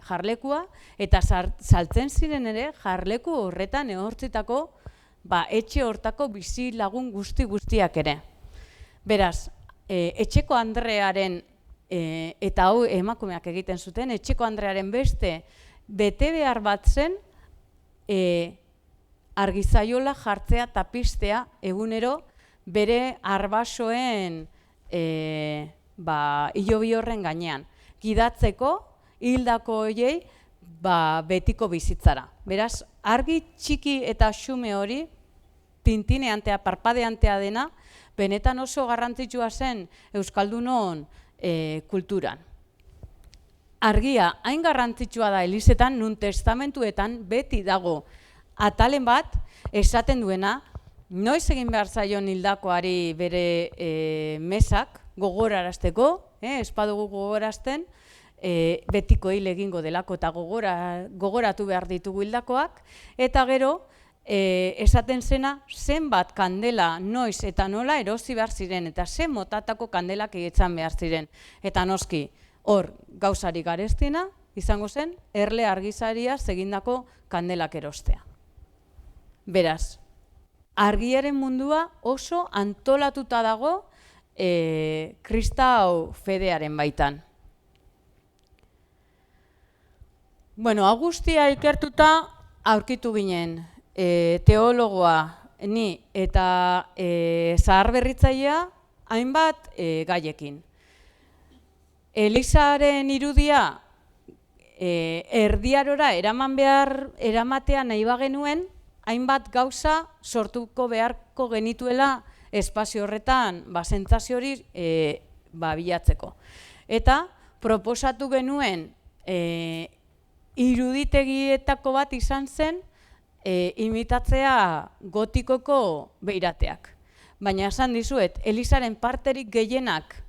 [SPEAKER 1] jarlekua, eta saltzen ziren ere jarleku horretan ehortzitako etxe hortako bizi lagun guztiak ere. Beraz, etxeko andrearen, eta hau emakumeak egiten zuten, etxeko andrearen beste bete behar bat zen argizaiola jartzea eta piztea egunero bere arbasoen hilobi horren gainean. Gidatzeko, hildako horiei betiko bizitzara. Beraz, argi txiki eta xume hori, tintineantea, parpadeantea dena, benetan oso garrantzitsua zen Euskaldunon kulturan. Argia hain garrantzitsua da elizetan, nun testamentuetan beti dago atalen bat esaten duena, noiz egin behar zaion hildakoari bere mesak gogorarazteko, espadugu gogorazten, betiko hil egingo delako eta gogoratu behar ditugu hildakoak, eta gero esaten zena zenbat kandela noiz eta nola erosi behar ziren, eta zen motatako kandelak egitzen behar ziren. Eta noski, hor gauzari gareztina, izango zen, erle argizaria egindako kandelak erostea. Beraz, argiaren mundua oso antolatuta dago kristau fedearen baitan. Bueno, Augustia ikertuta aurkitu ginen teologoa ni eta zaharberritzailea hainbat gaiekin. Elizaren irudia erdiarora eramatea nahi bagenuen, hainbat gauza sortuko beharko genituela espazio horretan sentsazio hori bilatzeko. Eta proposatu genuen iruditegietako bat izan zen imitatzea gotikoko beirateak. Baina esan dizuet, Elizaren parterik gehienak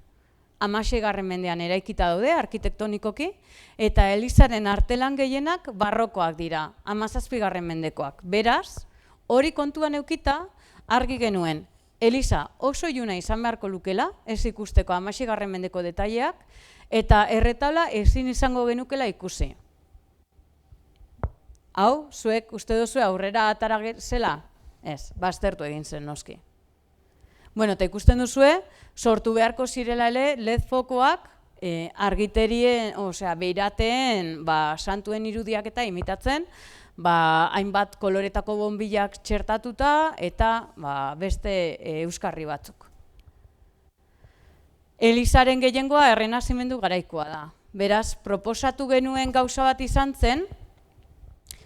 [SPEAKER 1] 16. mendean eraikita daude, arkitektonikoki, eta Elizaren artelan gehienak barrokoak dira, 17. mendekoak. Beraz, hori kontuan eukita, argi genuen, Eliza oso iluna izan beharko lukela, ez ikusteko 16. mendeko detaileak, eta erretabla ezin izango genukela ikusi. Hau, zuek uste duzu aurrera atara zela? Ez, baztertu egin zen noski. Bueno, eta ikusten duzue, sortu beharko zirela ere LED fokoak argiterien, beirateen santuen irudiak eta imitatzen, hainbat koloretako bonbilak txertatuta eta beste euskarri batzuk. Elizaren gehiengoa errenazimendu garaikoa da. Beraz, proposatu genuen gauza bat izan zen,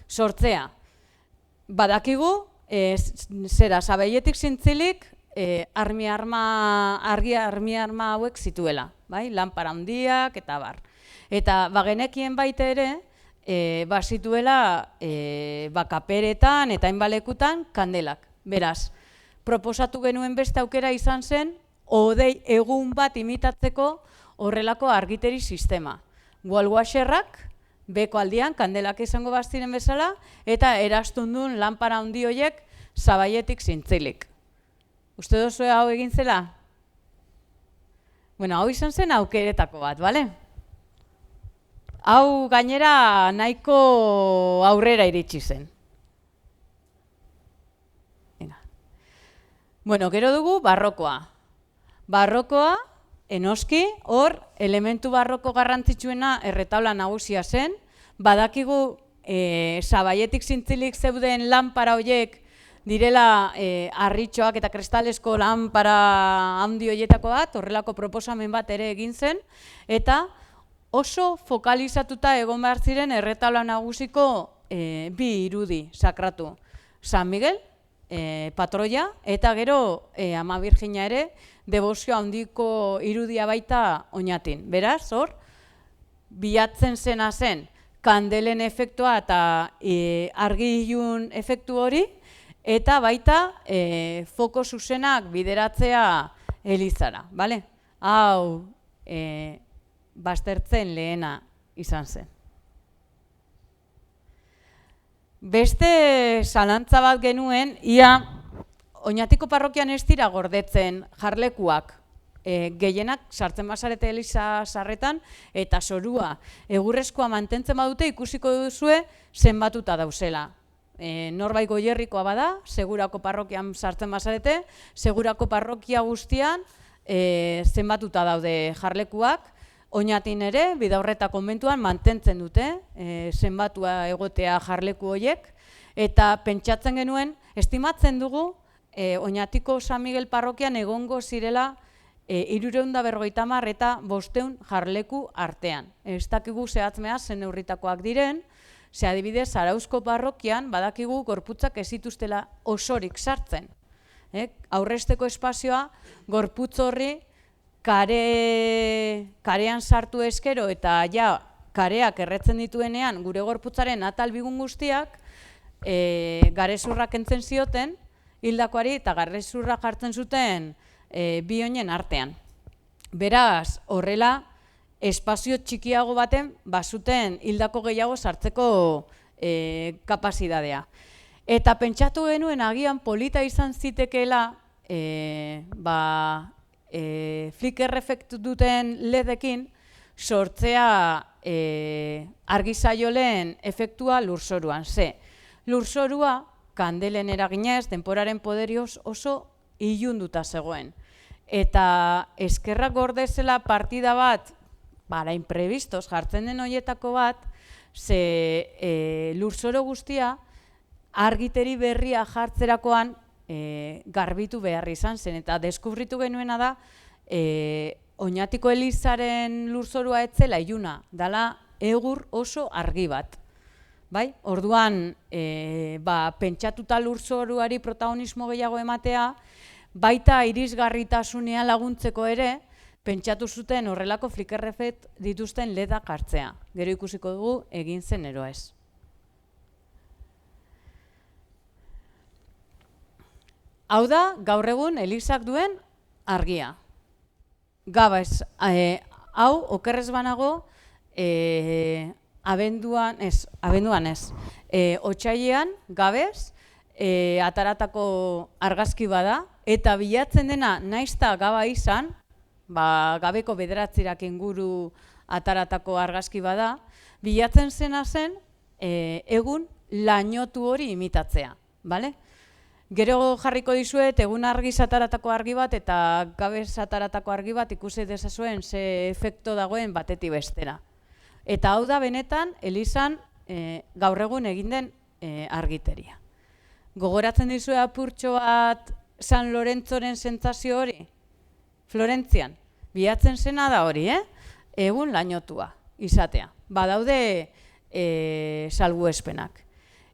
[SPEAKER 1] sortzea. Badakigu, Sabaietik zintzilik, argi arma hauek zituela, lanpara handiak eta bar. Eta bagenekien baita ere, zituela kaperetan eta hainbalekutan kandelak. Beraz, proposatu genuen beste aukera izan zen, hodei egun bat imitatzeko horrelako argiteri sistema. Wallwasherrak, beko aldian, kandelak izango baziren bezala, eta erastundun lanpara handi horiek Sabaietik zintzilik. Uste duzu hau egin zela? Bueno, hau izan zen aukeretako bat, bale? Hau gainera nahiko aurrera iritsi zen. Bueno, gero dugu barrokoa. Barrokoa, enoski, hor, elementu barroko garrantzitsuena erretabla nagusia zen, badakigu Sabaietik zintzilik zeuden lanpara horiek direla harritxoak eta kristalesko lanpara handi horietako bat, horrelako proposamen bat ere egin zen, eta oso fokalizatuta egon behar ziren erretaula nagusiko bi irudi sakratu. San Miguel, patroia, eta gero Ama Birjina ere, debozio handiko irudia baita Oñatin. Beraz, hor, bilatzen zena zen kandelen efektua eta argi ilun efektu hori, eta baita foko zuzenak bideratzea elizara. Bale? Hau baztertzen lehena izan zen. Beste zalantza bat genuen, ia Oñatiko parrokian ez dira gordetzen jarlekuak. Gehienak sartzen bazarete eliza sarretan eta zorua egurrezkoa mantentzen badute ikusiko duzue zenbatuta dauzela. Norbait Goierrikoa bada, Segurako parrokian sartzen bazarete, Segurako parrokia guztian zenbatuta daude jarlekuak. Oñatin ere, Bidaurreta konbentuan mantentzen dute zenbatua egotea jarleku horiek, eta pentsatzen genuen, estimatzen dugu Oñatiko San Miguel parrokian egongo zirela 350 eta 500 jarleku artean. Ez dakigu zehatzmea zen neurritakoak diren, ze adibidez Zarauzko parrokian badakigu gorputzak ez dituztela osorik sartzen. Aurrezteko espazioa gorputz horri karean sartu eskero eta ja kareak erretzen dituenean gure gorputzaren atal bigun guztiak garezurra kentzen zioten hildakoari eta garezurra jartzen zuten bi oinen artean. Beraz, horrela, espazio txikiago baten bazuten hildako gehiago sartzeko kapazitatea. Eta pentsatu genuen agian polita izan zitekeela flicker efektu duten ledekin sortzea argizaiolen efektua lurzoruan. Lurzorua, kandelen eraginez, denporaren poderioz oso ilunduta zegoen. Eta eskerrak gordezela partida bat, imprevistos jartzen den horietako bat, ze lurzoro guztia argiteri berria jartzerakoan garbitu behar izan zen, eta deskubritu genuena da Oñatiko elizaren lurzorua etzela iluna, dala egur oso argi bat. Orduan, pentsatuta lurzoruari protagonismo gehiago ematea, baita irisgarritasunean laguntzeko ere, pentsatu zuten horrelako flicker effect dituzten ledak hartzea. Gero ikusiko dugu egin zen eroa ez. Hau da, gaur egun elizak duen argia. Gabez, hau, okerrez banago, abenduan ez, otsailean, gabez, ataratako argazki bada, eta bilatzen dena naizta gaba izan, gabeko 9 inguru ataratako argazki bada, bilatzen zena zen egun lainotu hori imitatzea, bale? Gero jarriko dizuet egun argiz ataratako argi bat eta gabez ataratako argi bat ikusi dezazuen ze efekto dagoen batetik bestera. Eta hau da benetan elizan gaur egun egin den argiteria. Gogoratzen dizue apurtxo bat San Lorentzoren sentsazio hori? Florentzian, bilatzen zena da hori, egun lainotua izatea. Badaude salbuespenak.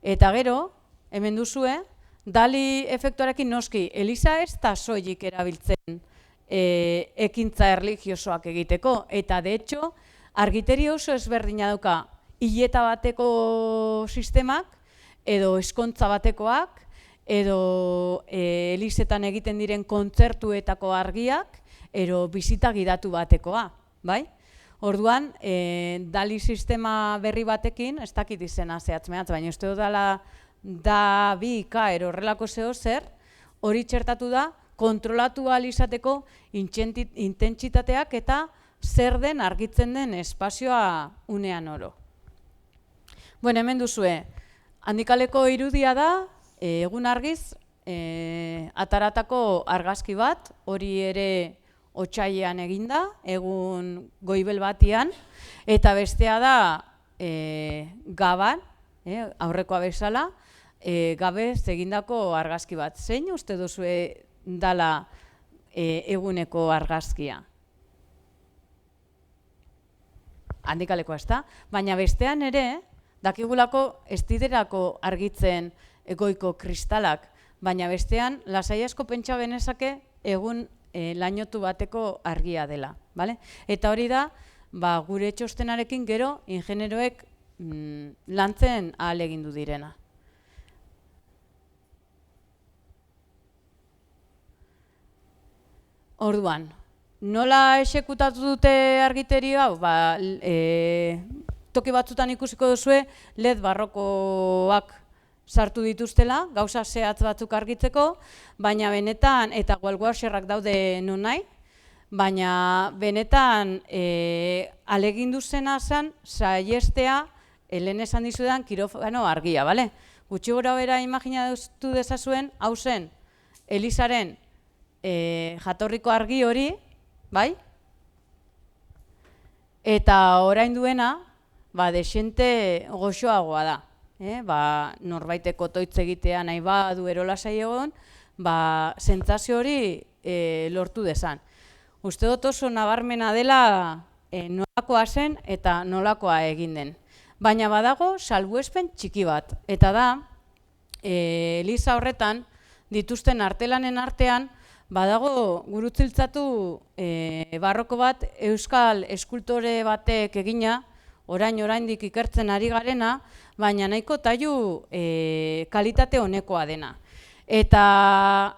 [SPEAKER 1] Eta gero, hemen duzue, Dali efektuarekin noski, eliza ez da soilik erabiltzen ekintza erlijiosoak egiteko, eta de hecho, argiteri oso ezberdina dauka hileta bateko sistemak, edo eskontza batekoak, edo elizetan egiten diren kontzertuetako argiak, edo bizita gidatu batekoa, bai? Orduan, Dali sistema berri batekin, ez dakit izena zehatzmeatz, baina uste dudala da bi ikaer horrelako zeo zer, hori txertatu da, kontrolatu ahal izateko intentsitateak eta zer den argitzen den espazioa unean oro. Bueno, hemen duzue, handikaleko irudia da, egun argiz, ataratako argazki bat, hori ere otsailean eginda, egun goibel batian, eta bestea da gaban, aurrekoa bezala, gabez egindako argazki bat. Zein uste duzue dala eguneko argazkia? handikalekoa ez da, baina bestean ere, dakigulako ez diderako argitzen goiko kristalak, baina bestean lasai asko pentsa benezake egun lainotu bateko argia dela. Bale? Eta hori da, gure txostenarekin gero ingenieroek lantzen ahalegindu direna. Orduan, nola exekutatu dute argiteri hau? Toki batzutan ikusiko duzue LED barrokoak sartu dituztela, gauza zehatz batzuk argitzeko, baina benetan, eta wallwasherrak daude non nahi, baina benetan ahalegindu zena zen saiestea, lehen esan dizudan, kirofano argia, bale? Gutxi gora bera imaginatu dezazuen, hau zen, Elizaren jatorriko argi hori, bai? Eta orain duena, desente goxoagoa da. Norbaitek otoitz egitea nahi badu erolasai egon, sentsazio hori lortu dezan. Uste dut oso nabarmena dela nolakoa zen eta nolakoa egin den. Baina badago salbuespen txiki bat. Eta da, Eliza horretan, dituzten artelanen artean, badago gurutziltzatu barroko bat euskal eskultore batek egina, oraindik ikertzen ari garena, baina nahiko tailu kalitate honekoa dena. Eta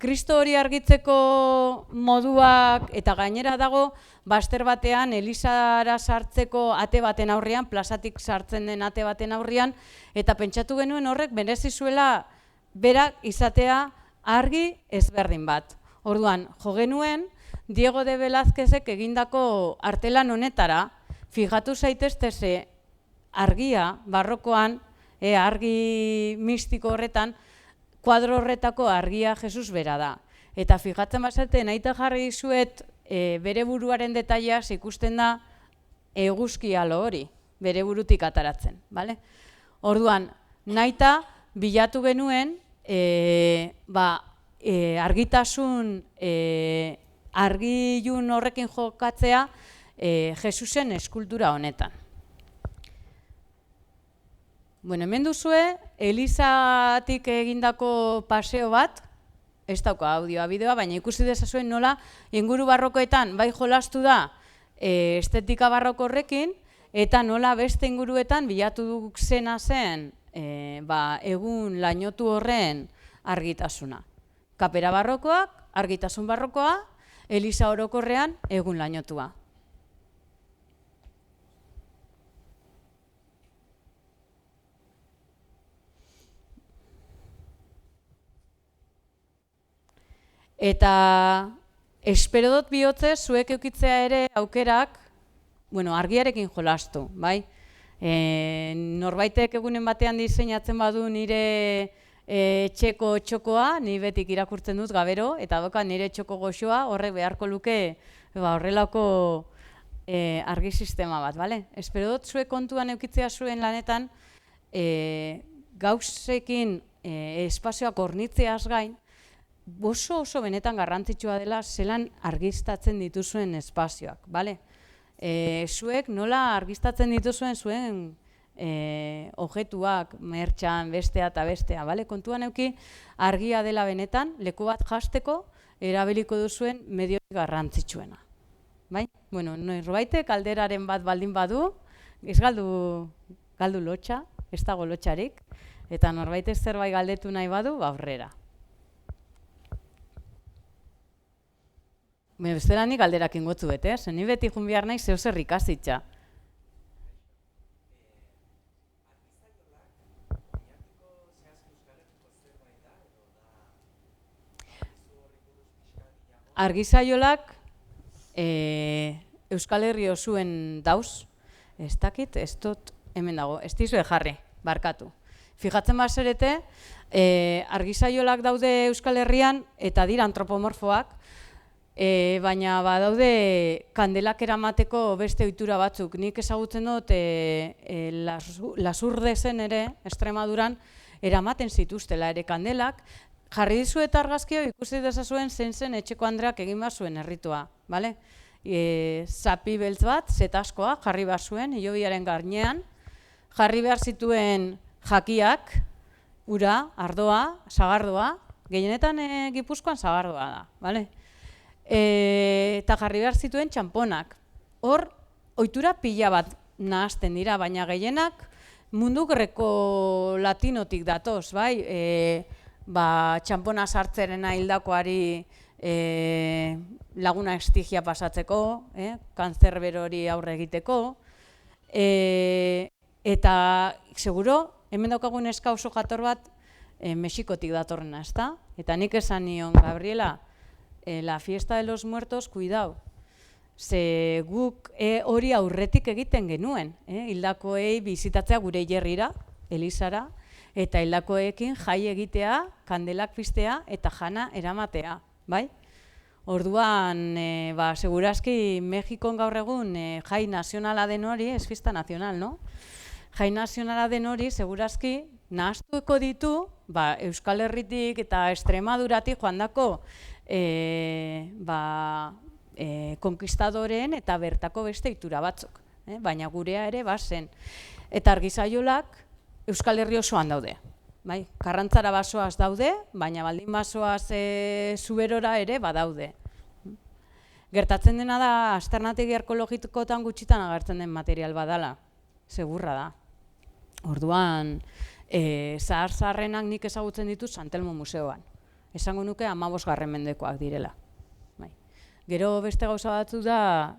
[SPEAKER 1] Kristo hori argitzeko moduak eta gainera dago baster batean Elizara sartzeko ate baten aurrean, plazatik sartzen den ate baten aurrean, eta pentsatu genuen horrek merezi zuela berak izatea argi ezberdin bat. Orduan, jo genuen Diego de Velázquezek egindako artelan honetara, fijatu zaitezte argia barrokoan, argi mistiko horretan, kuadro horretako argia Jesus bera da. Eta fijatzen bazate, nahita jarri dizuet bere buruaren detaileaz ikusten da eguzki halo hori, bere burutik ataratzen. Orduan, nahita bilatu genuen argitasun argilun horrekin jokatzea Jesusen eskultura honetan. Hemen duzue, Elizatik egindako paseo bat, ez dauka audioa, bideoa, baina ikusi dezazuen nola inguru barrokoetan bai jolastu da estetika barroko horrekin, eta nola beste inguruetan bilatu zena zen egun lainotu horren argitasuna. Kapera barrokoak, argitasun barrokoa, Eliza orokorrean egun lainotua. Eta espero dut bihotzez zuek eukitzea ere aukerak, argiarekin jolastu, bai? Norbaitek egunen batean diseinatzen badu nire etxeko txokoa, ni betik irakurtzen dut gabero, eta doka nire txoko goxoa horrek beharko luke horrelako argi sistema bat, bale? Espero dut zuek kontuan eukitzea zuen lanetan gauzekin espazioak hornitzeaz gain, oso benetan garrantzitsua dela zelan argiztatzen dituzuen espazioak, bale? Zuek nola argiztatzen dituzuen zuen objetuak, mertxan, bestea eta bestea, bale? Kontuan euki argia dela benetan, leku bat jasteko erabiliko duzuen medioik garrantzitsuena, bai? Norbaitek alderaren bat baldin badu, ez galdu lotxa, ez dago lotxarik, eta norbaitek zerbait galdetu nahi badu, aurrera. Bestela nik galderak ingotzu bete, ni beti jun behar nahi zeu zer ikasitza. Argizaiolak Euskal Herri osuen dauz, ez dakit, ez dut hemen dago, ez dizue jarri, barkatu. Fijatzen bazerete, argizaiolak daude Euskal Herrian eta dira antropomorfoak, baina badaude kandelak eramateko beste ohitura batzuk. Nik ezagutzen dut Lasurdezen ere, Extremaduran, eramaten zituztela ere kandelak. Jarri dizuet argazkio ikusi dezazuen zein zen etxeko andreak egin bazuen erritua, bale? zapi beltz bat, zetaskoa, jarri behar zuen, hilobiaren gainean, jarri behar zituen jakiak, ura, ardoa, sagardoa, gehienetan Gipuzkoan sagardoa da, bale? Eta jarri behar zituen txamponak. Hor, ohitura pila bat nahazten dira, baina gehienak mundu greko latinotik datoz, bai? Txampona sartzerena hildakoari laguna estigia pasatzeko, kanzer berori aurre egiteko, eta seguro, hemen daukagun eska oso jator bat Mexikotik datorrena, ezta? Eta nik esan nion, Gabriela, la fiesta de los muertos, cuidao. Ze guk hori aurretik egiten genuen, hildakoei bizitatzea gure jerrira, elizara, eta hildakoekin jai egitea, kandelak piztea eta jana eramatea, bai? Orduan, segurazki Mexikon gaur egun jai nazionala den hori, ez fiesta nazional, no? Jai nazionala den hori, segurazki, nahaztuko ditu, Euskal Herritik eta Extremaduratik joandako konkistadoreen eta bertako beste ohitura batzuk, baina gurea ere bazen. Eta argizaiolak Euskal Herri osoan daude. Karrantzara basoaz daude, baina baldin basoaz Zuberora ere badaude. Gertatzen dena da, aztarnategi arkeologikoetan gutxitan agertzen den material badala, segurra da. Orduan, zahar-zaharrenak nik ezagutzen ditut San Telmo museoan. Esango nuke 15. mendekoak direla. Gero beste gauza batzu da,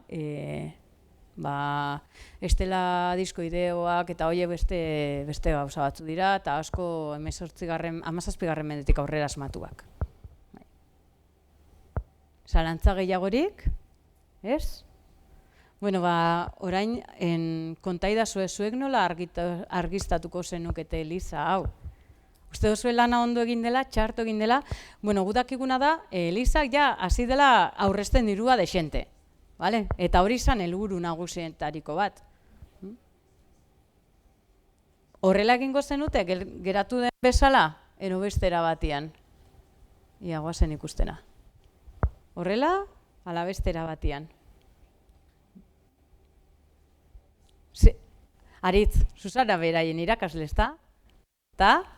[SPEAKER 1] estela diskoideoak eta horiek beste gauza batzu dira, eta asko 17. mendetik aurrera asmatuak. Zalantza gehiagorik, ez? Bueno, orain, kontaidazu zuek nola argiztatuko zenukete eliza hau. Uste duzue lana ondo egin dela, txarto egin dela, bueno, gudakiguna da, elizak ja hasi dela aurrezten dirua desente. Eta hori izan helburu nagusietariko bat. Horrela egingo zenute, geratu den bezala, ero bestera batian. Ia guazen ikustena. Horrela, ala bestera batian. Aritz, Susana beraien irakasle, ezta? Eta?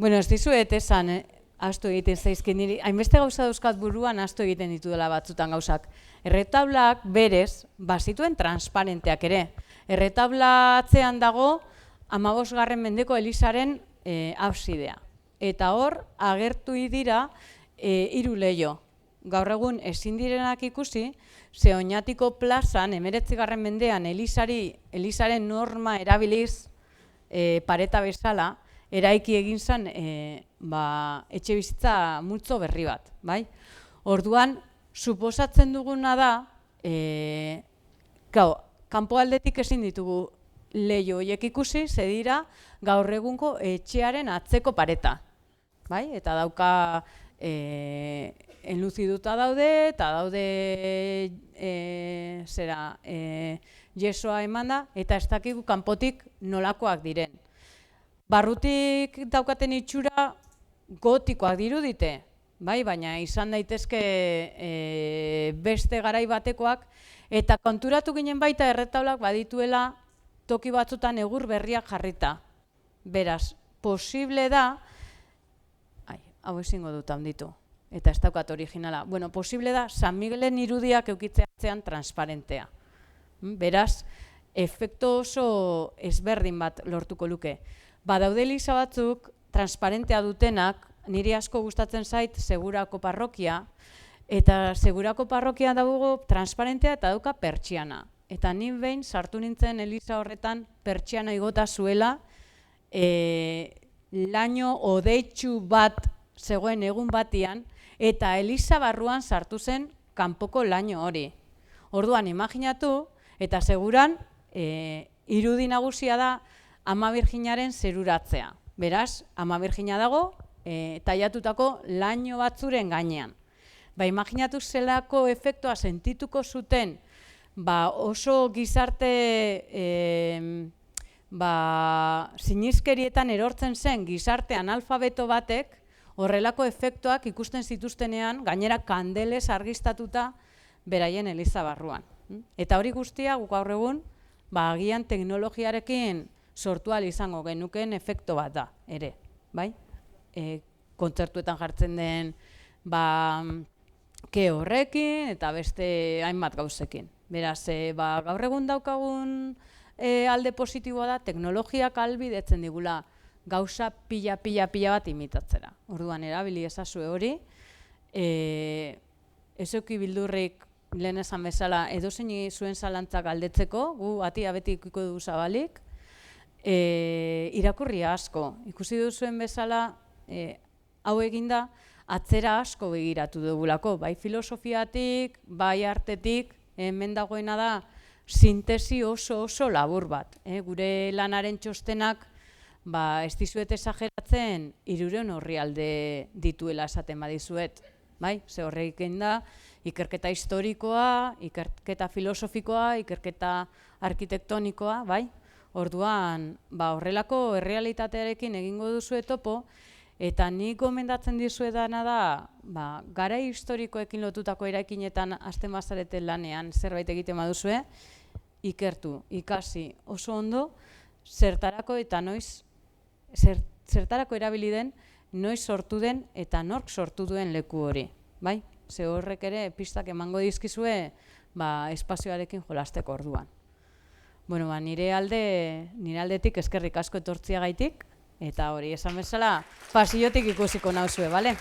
[SPEAKER 1] Bueno, ez dizuet esan, ahaztu egiten zaizkin niri, hainbeste gauza dauzkat buruan ahaztu egiten ditu dela batzutan gauzak. Erretablak berez, bazituen transparenteak ere. Erretabla atzean dago 15. mendeko elizaren absidea. Eta hor, agertu dira 3 leiho. Gaur egun ezin direnak ikusi, ze Oñatiko plazan, 19. mendean elizaren norma erabiliz pareta bezala, eraiki egin zen etxe bizitza multzo berri bat, bai? Orduan, suposatzen duguna da, kanpoaldetik ezin ditugu leiho horiek ikusi, ze dira gaur egungo etxearen atzeko pareta, bai? Eta dauka enluziduta daude, eta daude yesoa emanda, eta ez dakigu kanpotik nolakoak diren. Barrutik daukaten itxura gotikoak dirudite, bai, baina izan daitezke beste garai batekoak, eta konturatu ginen baita erretaulak badituela toki batzutan egur berriak jarrita. Beraz, posible da, hau ezingo dut handitu, eta ez daukat originala, bueno, posible da San Miguelen irudiak eukitzeatzean transparentea. Beraz, efektu oso ezberdin bat lortuko luke. Badaude eliza batzuk, transparentea dutenak, niri asko gustatzen zait Segurako parrokia, eta Segurako parrokia dago transparentea eta dauka pertsiana. Eta ni behin sartu nintzen eliza horretan pertsiana igota zuela, laino odeitsu bat zegoen egun batian, eta eliza barruan sartu zen kanpoko laino hori. Orduan, imaginatu, eta seguran, irudi nagusia da Ama Birjinaren zeruratzea. Beraz, Ama Birjina dago, tailatutako laino batzuren gainean. Imaginatu zelako efektua sentituko zuten oso gizarte sinizkerietan erortzen zen gizarte analfabeto batek horrelako efektuak ikusten zituztenean gainera kandelez argiztatuta beraien eliza barruan. Eta hori guztia guk gaur egun agian teknologiarekin sortu ahal izango genukeen efektu bat da ere, bai? Kontzertuetan jartzen den ke horrekin eta beste hainbat gauzekin. Beraz, gaur egun daukagun alde positiboa da teknologiak ahalbidetzen digula gauza pila bat imitatzera. Orduan erabili ezazue hori, ez eduki bildurrik lehen esan bezala edozein zuen zalantzak galdetzeko, gu atia beti ikiko dugu zabalik, irakurri asko. Ikusi duzuen bezala, hau eginda, atzera asko begiratu dugulako, bai filosofiatik, bai artetik, hemen dagoena da sintesi oso labur bat. Gure lanaren txostenak ez dizuet esageratzen 300 orrialde dituela esaten badizuet. Ze horrekin da, ikerketa historikoa, ikerketa filosofikoa, ikerketa arkitektonikoa, orduan horrelako errealitatearekin egingo duzue topo, eta nik gomendatzen dizuedana da, garai historikoekin lotutako eraikinetan hasten bazarete lanean zerbait egiten baduzue, ikertu, ikasi oso ondo, zertarako eta noiz, zertarako erabili den, noiz sortu den eta nork sortu duen leku hori. Ze horrek ere pistak emango dizkizue espazioarekin jolasteko orduan. Nire aldetik eskerrik asko etortziagaitik, eta hori esan bezala pasillotik ikusiko nauzue, bale?